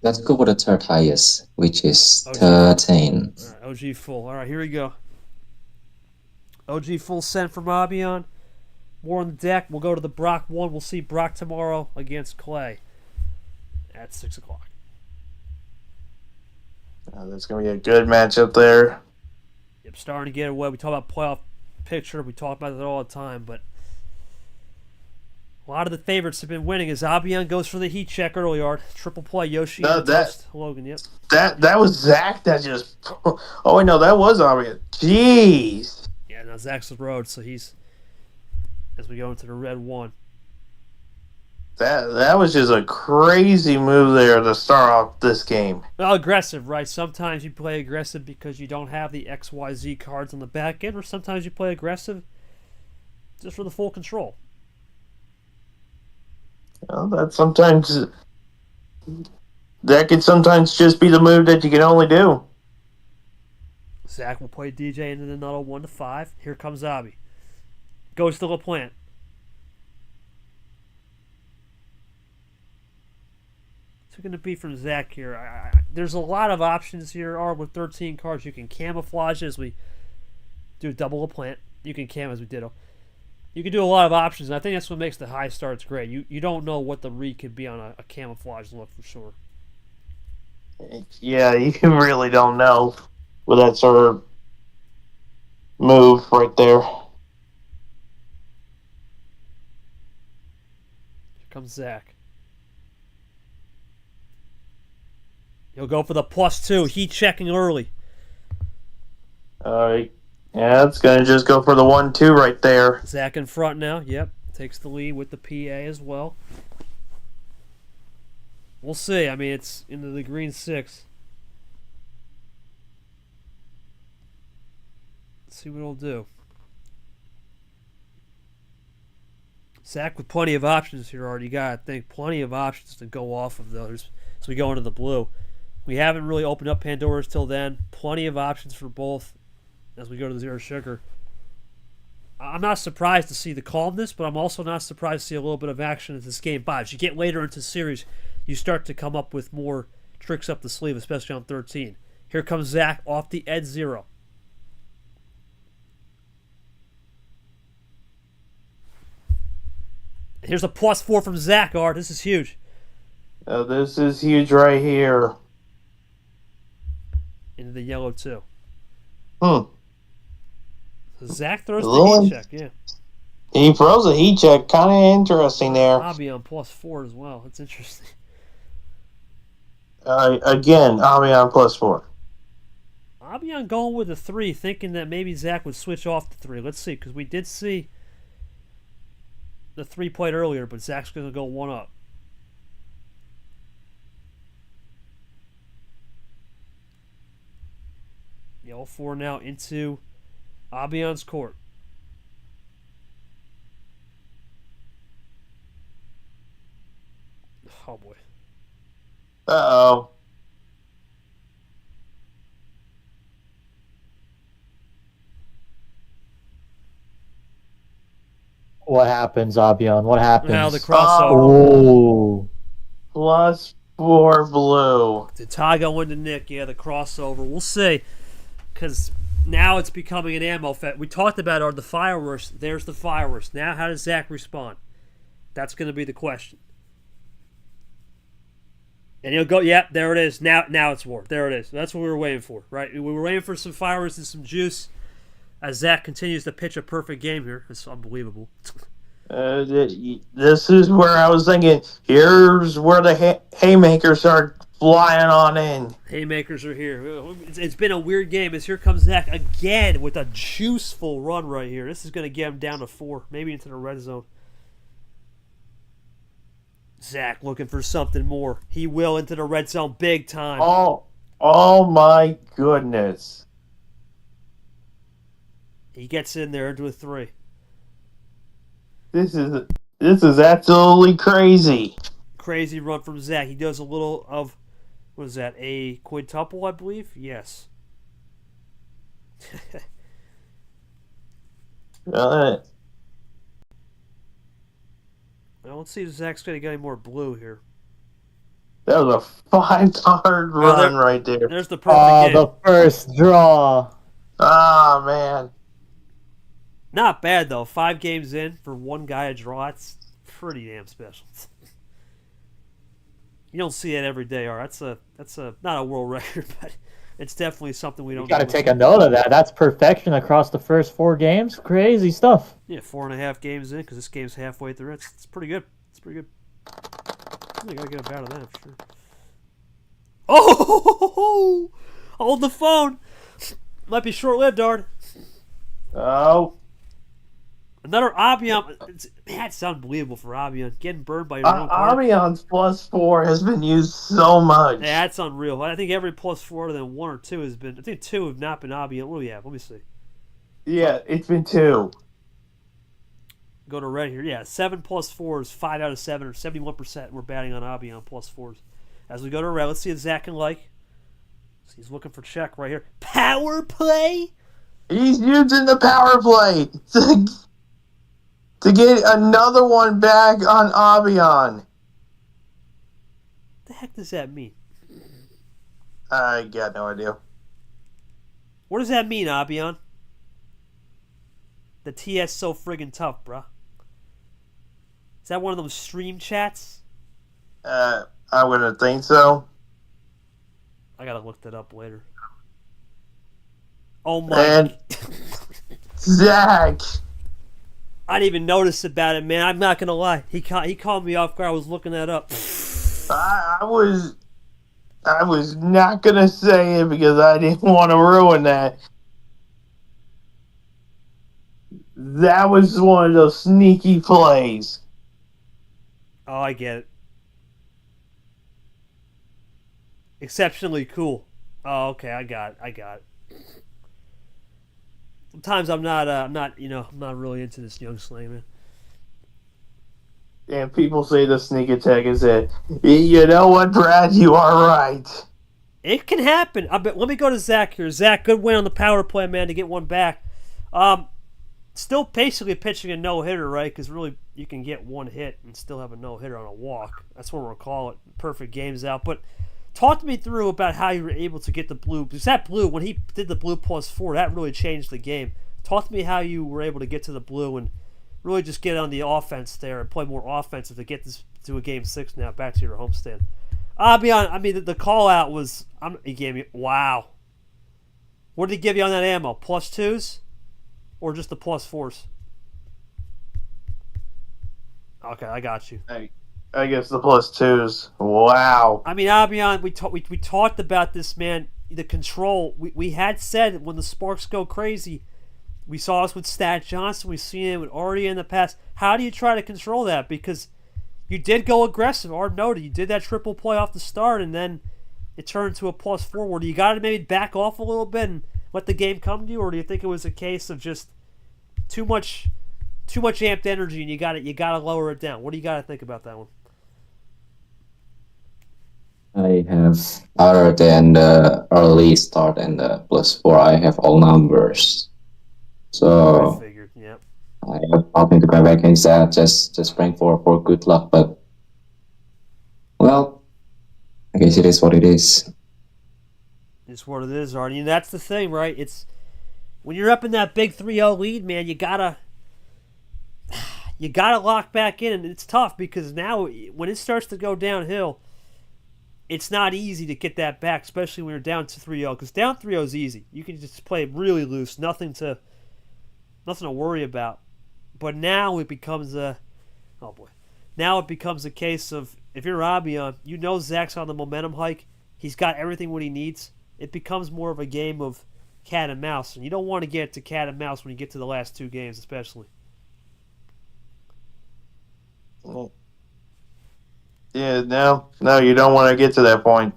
Speaker 3: Let's go with the third highest, which is
Speaker 1: OG.
Speaker 3: 13.
Speaker 1: All right, OG full. All right, here we go. OG full send from Abyan. More on the deck. We'll go to the Brock 1. We'll see Brock tomorrow against Clay at 6 o'clock.
Speaker 4: That's going to be a good matchup there.
Speaker 1: Yep, starting to get away. We talk about playoff picture. We talk about it all the time, but a lot of the favorites have been winning as Abyan goes for the heat check early, Art. Triple play, Yoshi and Logan, yep.
Speaker 4: That was Zach that just... Oh, wait, no, that was Abyan. Jeez.
Speaker 1: Yeah, now Zach's the road, so he's... As we go into the red 1.
Speaker 4: That was just a crazy move there to start off this game.
Speaker 1: Well, aggressive, right? Sometimes you play aggressive because you don't have the XYZ cards on the back end, or sometimes you play aggressive just for the full control.
Speaker 4: Well, that can sometimes just be the move that you can only do.
Speaker 1: Zach will play DJ into the Nuddle 1-5. Here comes Abby. Goes to LaPlante. What's it going to be from Zach here? There's a lot of options here. With 13 cards, you can camouflage as we do double LaPlante. You can cam as we did. You can do a lot of options, and I think that's what makes the high starts great. You don't know what the read could be on a camouflage look for sure.
Speaker 4: Yeah, you really don't know with that sort of move right there.
Speaker 1: Here comes Zach. He'll go for the +2. Heat checking early.
Speaker 4: Yeah, it's going to just go for the 1-2 right there.
Speaker 1: Zach in front now. Yep. Takes the lead with the PA as well. We'll see. I mean, it's into the green 6. Let's see what it'll do. Zach with plenty of options here already. You got to think plenty of options to go off of those as we go into the blue. We haven't really opened up Pandora's till then. Plenty of options for both as we go to the Zero Sugar. I'm not surprised to see the calmness, but I'm also not surprised to see a little bit of action in this Game 5. As you get later into the series, you start to come up with more tricks up the sleeve, especially on 13. Here comes Zach off the edge 0. Here's a +4 from Zak A. This is huge.
Speaker 4: Oh, this is huge right here.
Speaker 1: Into the yellow too.
Speaker 4: Hmm.
Speaker 1: So Zach throws the
Speaker 4: Little-
Speaker 1: heat check, yeah.
Speaker 4: He throws a heat check. Kind of interesting there.
Speaker 1: Abyan +4 as well. That's interesting.
Speaker 4: Again, Abyan +4.
Speaker 1: Abyan going with a 3, thinking that maybe Zach would switch off the 3. Let's see, because we did see the 3 played earlier, but Zach's going to go 1 up. Yellow 4 now into Abyan's court. Oh boy.
Speaker 4: Uh-oh.
Speaker 5: What happens, Abyan? What happens?
Speaker 1: Now the crossover.
Speaker 5: Oh.
Speaker 4: +4 blue.
Speaker 1: Did Ty go into Nick? Yeah, the crossover. We'll see. Because now it's becoming an ammo fest. We talked about the fireworks. There's the fireworks. Now how does Zach respond? That's going to be the question. And he'll go, yep, there it is. Now it's war. There it is. That's what we were waiting for, right? We were waiting for some fireworks and some juice as Zach continues to pitch a perfect game here. It's unbelievable.
Speaker 4: This is where I was thinking, here's where the haymakers are flying on in.
Speaker 1: Haymakers are here. It's been a weird game as here comes Zach again with a juiceful run right here. This is going to get him down to 4, maybe into the red zone. Zach looking for something more. He will into the red zone big time.
Speaker 4: Oh my goodness.
Speaker 1: He gets in there into a 3.
Speaker 4: This is absolutely crazy.
Speaker 1: Crazy run from Zach. He does a little of, what is that, a quintuple, I believe? Yes. Well, let's see if Zach's going to get any more blue here.
Speaker 4: That was a 5-yard run right there.
Speaker 1: There's the perfect game.
Speaker 5: The first draw.
Speaker 4: Ah, man.
Speaker 1: Not bad, though. 5 games in for one guy to draw. That's pretty damn special. You don't see that every day, or that's a not a world record, but it's definitely something we don't.
Speaker 5: You got to take a note of that. That's perfection across the first 4 games. Crazy stuff.
Speaker 1: Yeah, 4.5 games in because this game's halfway through. It's pretty good. It's pretty good. I got to get a bat of that for sure. Oh! Hold the phone. Might be short-lived, Ard.
Speaker 4: Oh.
Speaker 1: Another Abyan. Man, it's unbelievable for Abyan. Getting burned by your own card.
Speaker 4: Abyan's +4 has been used so much.
Speaker 1: Yeah, that's unreal. I think every +4 other than 1 or 2 has been. I think 2 have not been Abyan. What do we have? Let me see.
Speaker 4: Yeah, it's been 2.
Speaker 1: Go to red here. Yeah, 7 +4s, 5 out of 7, or 71% we're batting on Abyan +4s. As we go to red, let's see if Zach can like. So he's looking for check right here. Power play?
Speaker 4: He's using the power play to get another one back on Abyan.
Speaker 1: What the heck does that mean?
Speaker 4: I got no idea.
Speaker 1: What does that mean, Abyan? The TS so friggin' tough, bruh. Is that one of those stream chats?
Speaker 4: I'm gonna think so.
Speaker 1: I gotta look that up later. Oh my!
Speaker 4: And Zach,
Speaker 1: I didn't even notice about it, man. I'm not gonna lie. He called me off guard. I was looking that up.
Speaker 4: I was not gonna say it because I didn't want to ruin that. That was one of those sneaky plays.
Speaker 1: Oh, I get it. Exceptionally cool. Oh, okay, I got it. Sometimes I'm not really into this young slang, man.
Speaker 4: And people say the sneak attack is it. You know what, Brad? You are right.
Speaker 1: It can happen. Let me go to Zach here. Zach, good win on the power play, man, to get one back. Still basically pitching a no-hitter, right? Because really, you can get one hit and still have a no-hitter on a walk. That's what we'll call it. Perfect games out. But talk to me through about how you were able to get the blue. Because that blue, when he did the blue +4, that really changed the game. Talk to me how you were able to get to the blue and really just get on the offense there and play more offensive to get this to a Game 6 now, back to your homestand. Abyan, I mean, the call-out was, he gave me, wow. What did he give you on that ammo? +2s? Or just the +4s? Okay, I got you.
Speaker 4: I guess the +2s. Wow.
Speaker 1: I mean, Abyan, we talked about this, man. The control. We had said when the sparks go crazy, we saw us with Stat Johnson. We've seen it with Artie in the past. How do you try to control that? Because you did go aggressive. Art noted you did that triple play off the start, and then it turned to a +4. Where do you got to maybe back off a little bit and let the game come to you, or do you think it was a case of just too much amped energy and you got to lower it down? What do you got to think about that one?
Speaker 3: I have, other than the early start and the +4, I have all numbers.
Speaker 1: I
Speaker 3: So
Speaker 1: figured, yeah.
Speaker 3: I have nothing to go back against that. Just praying for good luck. But well, I guess it is what it is.
Speaker 1: It's what it is, Artie. And that's the thing, right? It's when you're up in that big 3-0 lead, man, you gotta lock back in, and it's tough because now when it starts to go downhill, it's not easy to get that back, especially when you're down to 3-0. Because down 3-0 is easy. You can just play really loose, nothing to worry about. But now it becomes a case of, if you're Abyan, you know Zak's on the momentum hike. He's got everything what he needs. It becomes more of a game of cat and mouse, and you don't want to get to cat and mouse when you get to the last two games, especially.
Speaker 4: Yeah, no, you don't want to get to that point.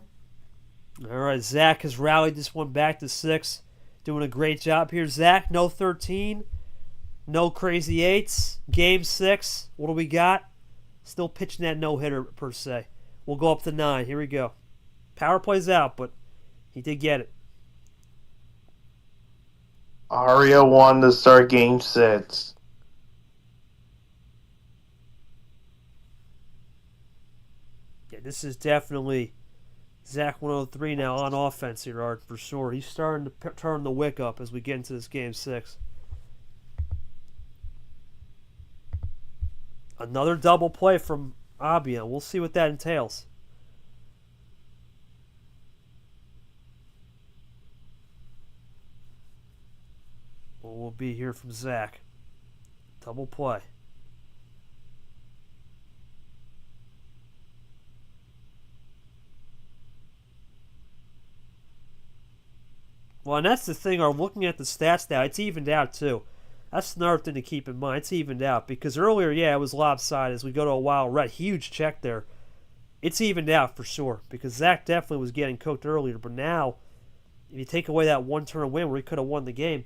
Speaker 1: All right, Zak has rallied this one back to 6. Doing a great job here. Zak, no 13. No crazy 8s. Game 6. What do we got? Still pitching that no-hitter, per se. We'll go up to 9. Here we go. Power plays out, but he did get it.
Speaker 4: Aria won to start Game 6.
Speaker 1: Yeah, this is definitely Zak 103 now on offense here, Art, for sure. He's starting to turn the wick up as we get into this Game 6. Another double play from Abyan. We'll see what that entails. What will be here from Zak? Double play. Well, and that's the thing. I'm looking at the stats now. It's evened out, too. That's another thing to keep in mind. It's evened out. Because earlier, yeah, it was lopsided as we go to a wild red. Huge check there. It's evened out for sure. Because Zak definitely was getting cooked earlier. But now, if you take away that one-turn win where he could have won the game,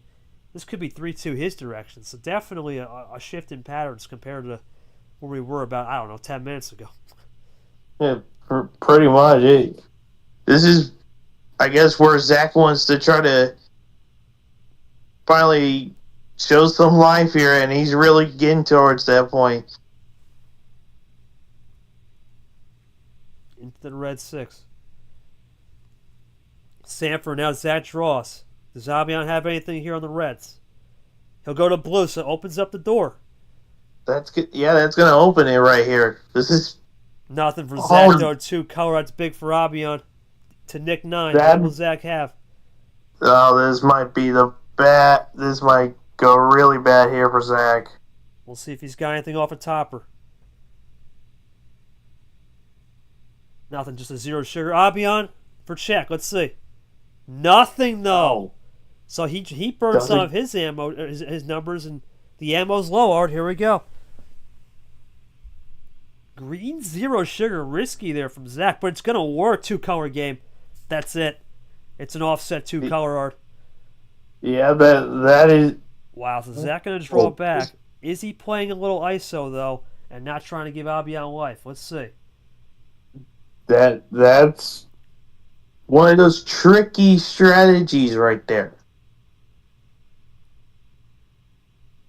Speaker 1: this could be 3-2 his direction. So definitely a shift in patterns compared to where we were about, 10 minutes ago.
Speaker 4: Yeah, pretty much. This is, I guess, where Zak wants to try to finally show some life here, and he's really getting towards that point.
Speaker 1: Into the red 6. Sanford, now Zak draws. Does Abyan have anything here on the Reds? He'll go to blue, so it opens up the door.
Speaker 4: That's good. Yeah, that's going to open it right here. This is
Speaker 1: nothing for Zak, though. 2 color. That's big for Abyan. To Nick 9. What will Zak have?
Speaker 4: Oh, this might be the bad. This might go really bad here for Zak.
Speaker 1: We'll see if he's got anything off a topper. Nothing, just a 0 sugar. Abyan for check. Let's see. Nothing, though. So he burned some of his ammo, his numbers, and the ammo's low, Art. Here we go. Green 0 sugar. Risky there from Zak, but it's going to work. 2 color game. That's it. It's an offset 2 color, Art.
Speaker 4: Yeah, that is.
Speaker 1: Wow, so Zak going to draw it back. Is he playing a little ISO, though, and not trying to give Abyan life? Let's see.
Speaker 4: That's one of those tricky strategies right there.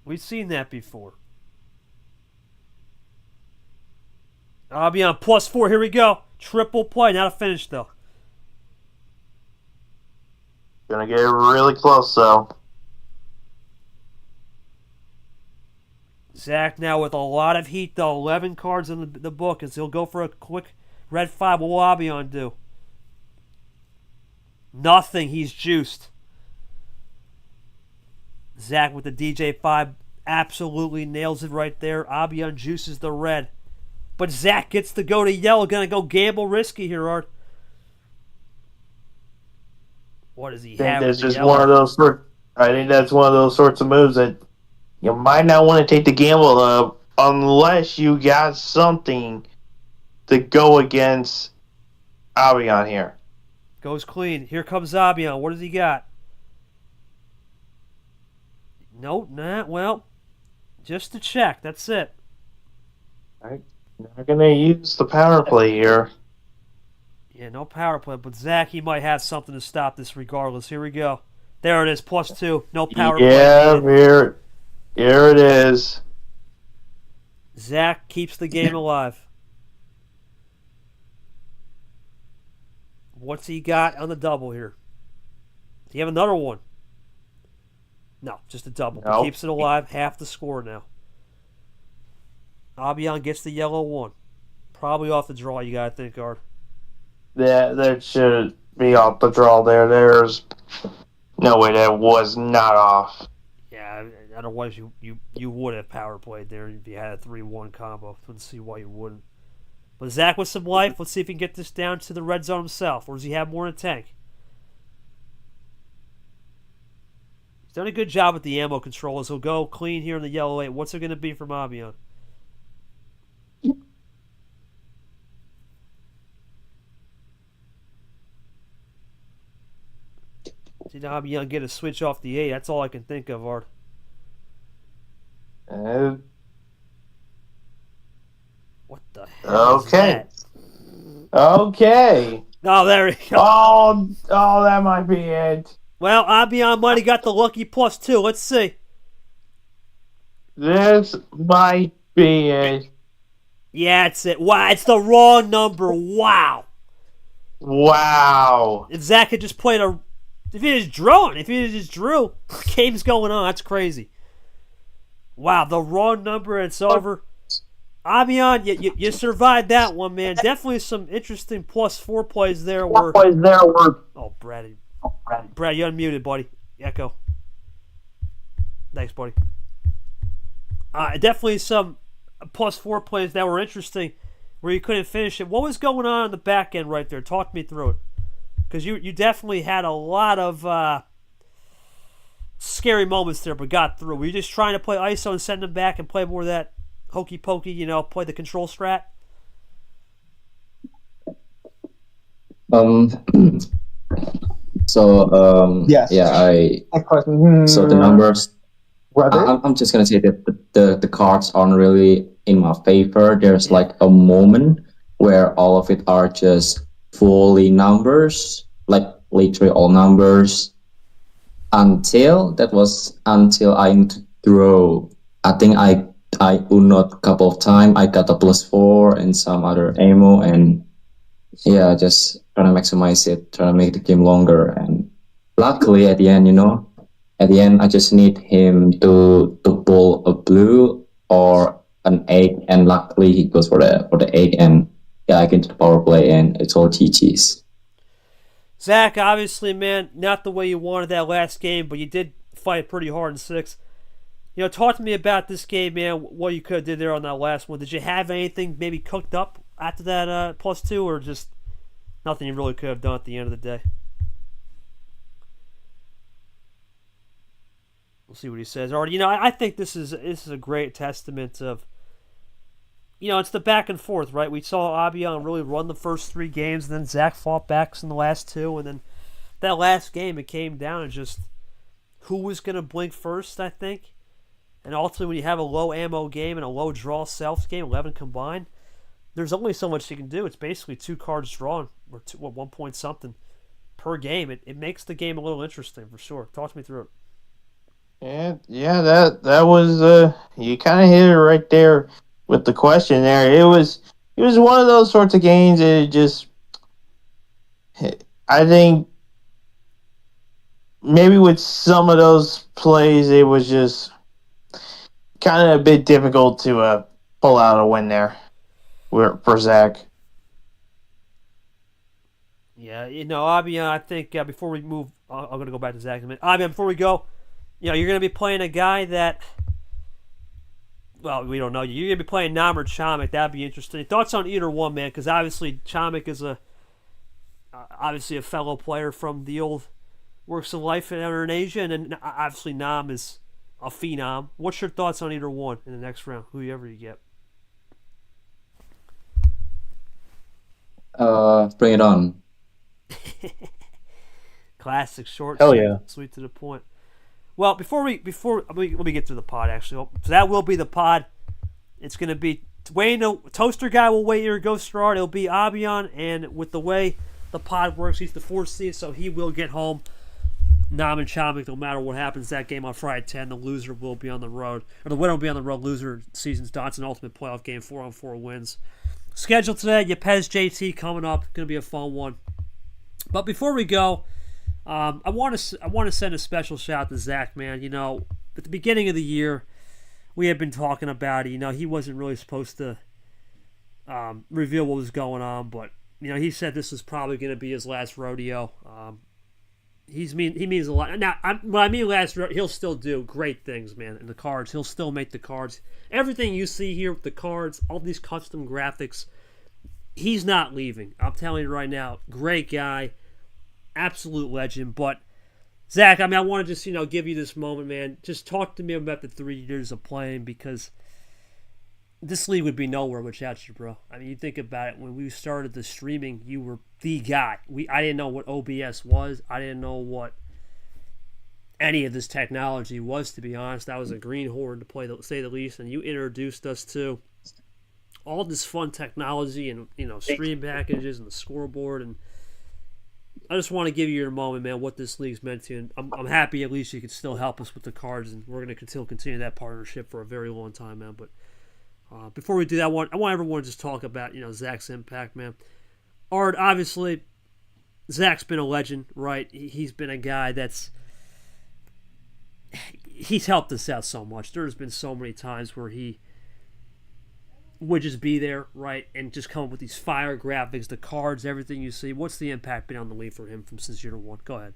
Speaker 1: We've seen that before. Abyan +4. Here we go. Triple play. Not a finish, though.
Speaker 4: Gonna get really close, though.
Speaker 1: Zach now with a lot of heat, though. 11 cards in the book as he'll go for a quick red 5. What will Abyan do? Nothing. He's juiced. Zach with the DJ5 absolutely nails it right there. Abyan juices the red. But Zach gets to go to yellow. Gonna go gamble risky here, Art. What does he have?
Speaker 4: That's just one of those. I think that's one of those sorts of moves that you might not want to take the gamble of unless you got something to go against Abyan here.
Speaker 1: Goes clean. Here comes Abyan. What does he got? Nope, nah. Well, just to check. That's it.
Speaker 4: Not gonna use the power play here.
Speaker 1: Yeah, no power play. But Zach, he might have something to stop this regardless. Here we go. There it is. +2. No power play.
Speaker 4: Yeah, here it is.
Speaker 1: Zach keeps the game alive. What's he got on the double here? Does he have another one? No, just a double.
Speaker 4: Nope.
Speaker 1: He keeps it alive. Half the score now. Abyan gets the yellow 1. Probably off the draw, you got to think, Art.
Speaker 4: That should be off the draw there. There's no way that was not off.
Speaker 1: Yeah, otherwise you would have power played there if you had a 3-1 combo. Couldn't see why you wouldn't. But Zach with some life. Let's see if he can get this down to the red zone himself. Or does he have more in the tank? He's done a good job with the ammo controls. He'll go clean here in the yellow 8. What's it going to be from Abyan? See, Abyan get a switch off the 8. That's all I can think of, Art. What the hell is that?
Speaker 4: Okay.
Speaker 1: Oh, there he goes.
Speaker 4: Oh, that might be it.
Speaker 1: Well, Abyan might have got the lucky +2. Let's see.
Speaker 4: This might be it.
Speaker 1: Yeah, it's it. Wow, it's the wrong number. Wow.
Speaker 4: Wow.
Speaker 1: If Zach had just played a... If he just drew, game's going on. That's crazy. Wow, the wrong number, it's over. Abyan, you survived that one, man. Definitely some interesting +4 plays there. Oh, Brad, you're unmuted, buddy. Echo. Thanks, buddy. Definitely some +4 plays that were interesting where you couldn't finish it. What was going on the back end right there? Talk me through it. Because you definitely had a lot of scary moments there, but got through. Were you just trying to play ISO and send them back and play more of that hokey pokey, play the control strat?
Speaker 3: Yes. Yeah, so the numbers, I'm just gonna say that the cards aren't really in my favor. There's like a moment where all of it are just fully numbers, like literally all numbers, until I throw. I think I unoed a couple of times. I got a +4 and some other ammo, and yeah, just trying to maximize it, trying to make the game longer. And luckily at the end, I just need him to pull a blue or an 8, and luckily he goes for the 8, and yeah, I get to the power play, and it's all GG's.
Speaker 1: Zach, obviously, man, not the way you wanted that last game, but you did fight pretty hard in 6. Talk to me about this game, man, what you could have did there on that last one. Did you have anything maybe cooked up after that +2, or just nothing you really could have done at the end of the day? We'll see what he says. Already, I think this is a great testament of, it's the back and forth, right? We saw Abyan really run the first 3 games, and then Zach fought back in the last 2, and then that last game, it came down to just who was going to blink first, I think. And ultimately, when you have a low ammo game and a low draw self game, 11 combined, there's only so much you can do. It's basically 2 cards drawn, or 1 point something per game. It makes the game a little interesting, for sure. Talk to me through it.
Speaker 4: Yeah, that was you kind of hit it right there with the question there. It was one of those sorts of games. It just, I think maybe with some of those plays, it was just kind of a bit difficult to pull out a win there for Zach.
Speaker 1: Yeah, Abyan, I think before we move, I'm going to go back to Zach in a minute. Abyan, before we go, you're going to be playing a guy that, well, we don't know. You're going to be playing Nam or Chomik. That'd be interesting. Thoughts on either one, man? Because obviously Chomik is obviously a fellow player from the old Works of Life in Indonesia, and then obviously Nam is a phenom. What's your thoughts on either one in the next round, whoever you get?
Speaker 3: Bring it on.
Speaker 1: Classic, short,
Speaker 5: Hell yeah.
Speaker 1: sweet to the point. Well, let me get to the pod actually. So that will be the pod. It's going to be Wayne, the toaster guy will wait here, go start. It'll be Abyan, and with the way the pod works, he's the 4th seed, so he will get home. Nam and Chomik, no matter what happens that game on Friday at 10, the loser will be on the road. Or the winner will be on the road. Loser season's Dotson Ultimate Playoff Game, 4-on-4 wins. Schedule today, Yepes JT coming up. Going to be a fun one. But before we go, I want to send a special shout out to Zach, man. At the beginning of the year, we had been talking about it. He wasn't really supposed to reveal what was going on, but he said this was probably going to be his last rodeo. He means a lot. Now, when I mean last rodeo, he'll still do great things, man. In the cards, he'll still make the cards. Everything you see here with the cards, all these custom graphics, he's not leaving. I'm telling you right now, great guy, absolute legend. But Zach, I want to just give you this moment, man. Just talk to me about the 3 years of playing, because this league would be nowhere without you, bro. You think about it. When we started the streaming, you were the guy. I didn't know what OBS was. I didn't know what any of this technology was, to be honest. I was a greenhorn, to say the least, and you introduced us to all this fun technology and stream packages and the scoreboard. And I just want to give you your moment, man, what this league's meant to you. And I'm happy at least you can still help us with the cards, and we're going to still continue that partnership for a very long time, man. But before we do that, I want everyone to just talk about Zach's impact, man. Art, obviously, Zach's been a legend, right? He's been a guy he's helped us out so much. There's been so many times where he would just be there, right, and just come up with these fire graphics, the cards, everything you see. What's the impact been on the league for him since year one? Go ahead.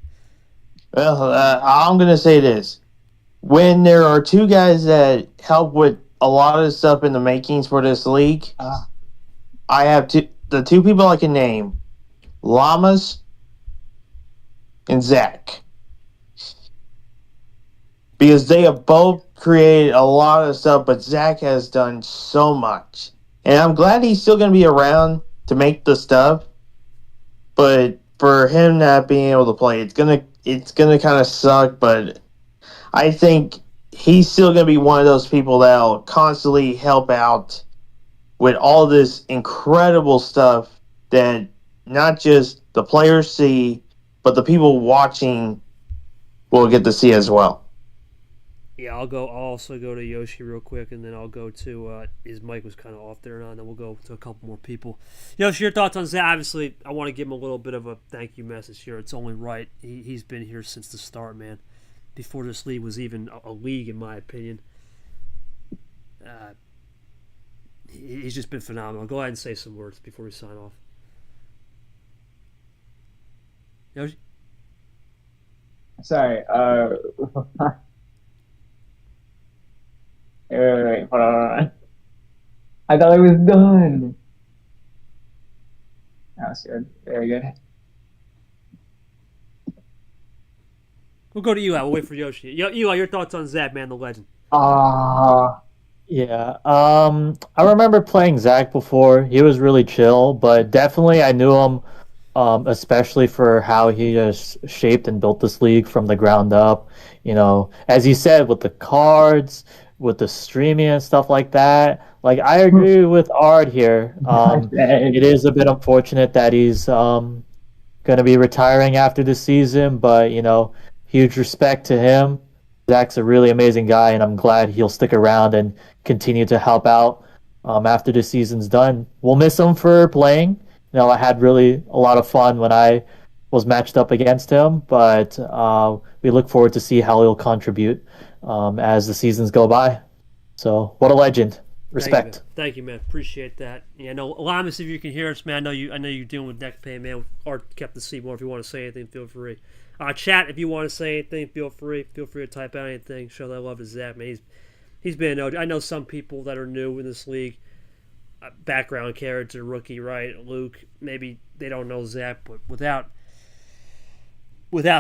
Speaker 4: Well, I'm going to say this. When there are two guys that help with a lot of the stuff in the makings for this league, I have the two people I can name, Llamas and Zach. Because they have both created a lot of stuff, but Zach has done so much. And I'm glad he's still going to be around to make the stuff. But for him not being able to play, it's gonna kind of suck. But I think he's still going to be one of those people that'll constantly help out with all this incredible stuff that not just the players see, but the people watching will get to see as well.
Speaker 1: Yeah, I'll also go to Yoshi real quick, and then I'll go to his mic was kind of off there, and then we'll go to a couple more people. Yoshi, your thoughts on Zach? Obviously, I want to give him a little bit of a thank you message here. It's only right. He's been here since the start, man. Before this league was even a league, in my opinion. He's just been phenomenal. Go ahead and say some words before we sign off. Yoshi?
Speaker 6: Sorry. Wait, hold on. I thought it was done. That was good. Very good.
Speaker 1: We'll go to Eli. We'll wait for Yoshi. Eli, your thoughts on Zach, man, the legend?
Speaker 5: Yeah. I remember playing Zach before. He was really chill, but definitely I knew him, especially for how he just shaped and built this league from the ground up. As you said, with the cards, with the streaming and stuff like that. Like, I agree with Ard here. It is a bit unfortunate that he's going to be retiring after the season, but huge respect to him. Zach's a really amazing guy, and I'm glad he'll stick around and continue to help out after the season's done. We'll miss him for playing. I had really a lot of fun when I was matched up against him, but we look forward to see how he'll contribute as the seasons go by. So, what a legend. Respect.
Speaker 1: Thank you, man. Appreciate that. Yeah, no, Lamas, if you can hear us, man, I know you're dealing with neck pain, man. Art kept the seat more. If you want to say anything, feel free. Chat, if you want to say anything, feel free. Feel free to type out anything. Show that love to Zach, man. He's been I know some people that are new in this league, background character, rookie, right? Luke, maybe they don't know Zach, but without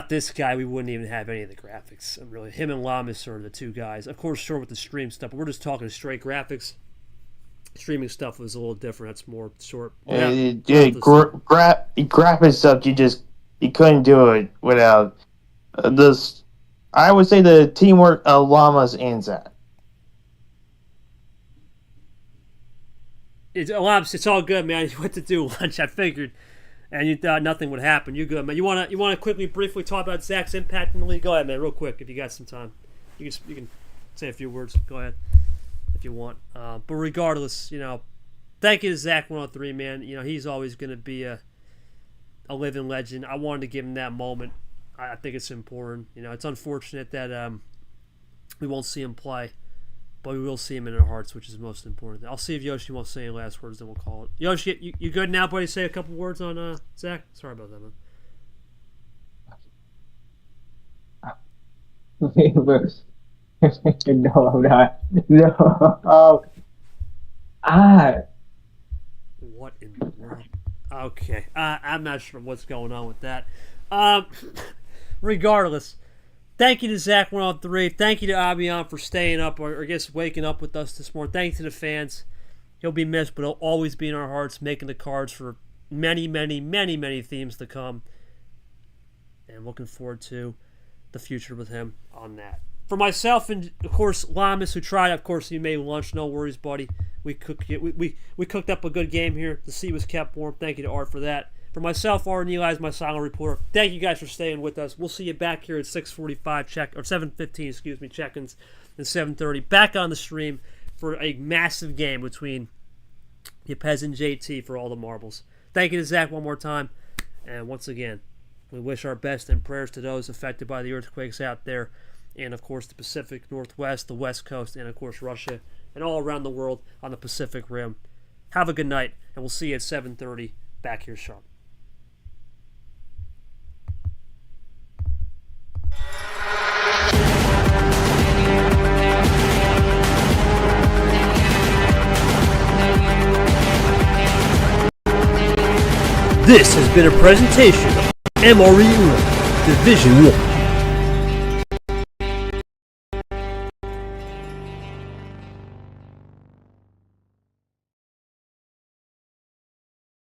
Speaker 1: this guy, we wouldn't even have any of the graphics. Really, him and Lamas are the two guys. Of course, sure, with the stream stuff, but we're just talking straight graphics. Streaming stuff was a little different. That's more short.
Speaker 4: Graphic stuff, you couldn't do it without this. I would say the teamwork of Lamas and Zach.
Speaker 1: It's all good, man. You went to do lunch, I figured, and you thought nothing would happen. You're good, man. You want to quickly, briefly talk about Zach's impact in the league? Go ahead, man, real quick, if you got some time. You can say a few words. Go ahead, if you want. But regardless, thank you to Zach 103, man. He's always going to be a living legend. I wanted to give him that moment. I think it's important. It's unfortunate that we won't see him play, but we will see him in our hearts, which is the most important. I'll see if Yoshi wants to say any last words, then we'll call it. Yoshi, you good now, buddy? Say a couple words on Zach? Sorry about that, man.
Speaker 6: No, I'm not. No.
Speaker 1: What in the world? Okay. I'm not sure what's going on with that. Regardless, thank you to Zach 103. Thank you to Abyan for staying up, or I guess waking up with us this morning. Thanks to the fans. He'll be missed, but he'll always be in our hearts, making the cards for many, many, many, many themes to come. And looking forward to the future with him on that. For myself and, of course, Lamas, who tried, of course, he made lunch. No worries, buddy. We cooked up a good game here. The sea was kept warm. Thank you to Art for that. For myself, Art and Eli is my silent reporter. Thank you guys for staying with us. We'll see you back here at 6:45 or 7:15, check-ins, and 7:30. Back on the stream for a massive game between Yepez and JT for all the marbles. Thank you to Zach one more time. And once again, we wish our best and prayers to those affected by the earthquakes out there. And, of course, the Pacific Northwest, the West Coast, and, of course, Russia, and all around the world on the Pacific Rim. Have a good night, and we'll see you at 7:30 back here sharp. This has been a presentation of MRE Ranked Division 1.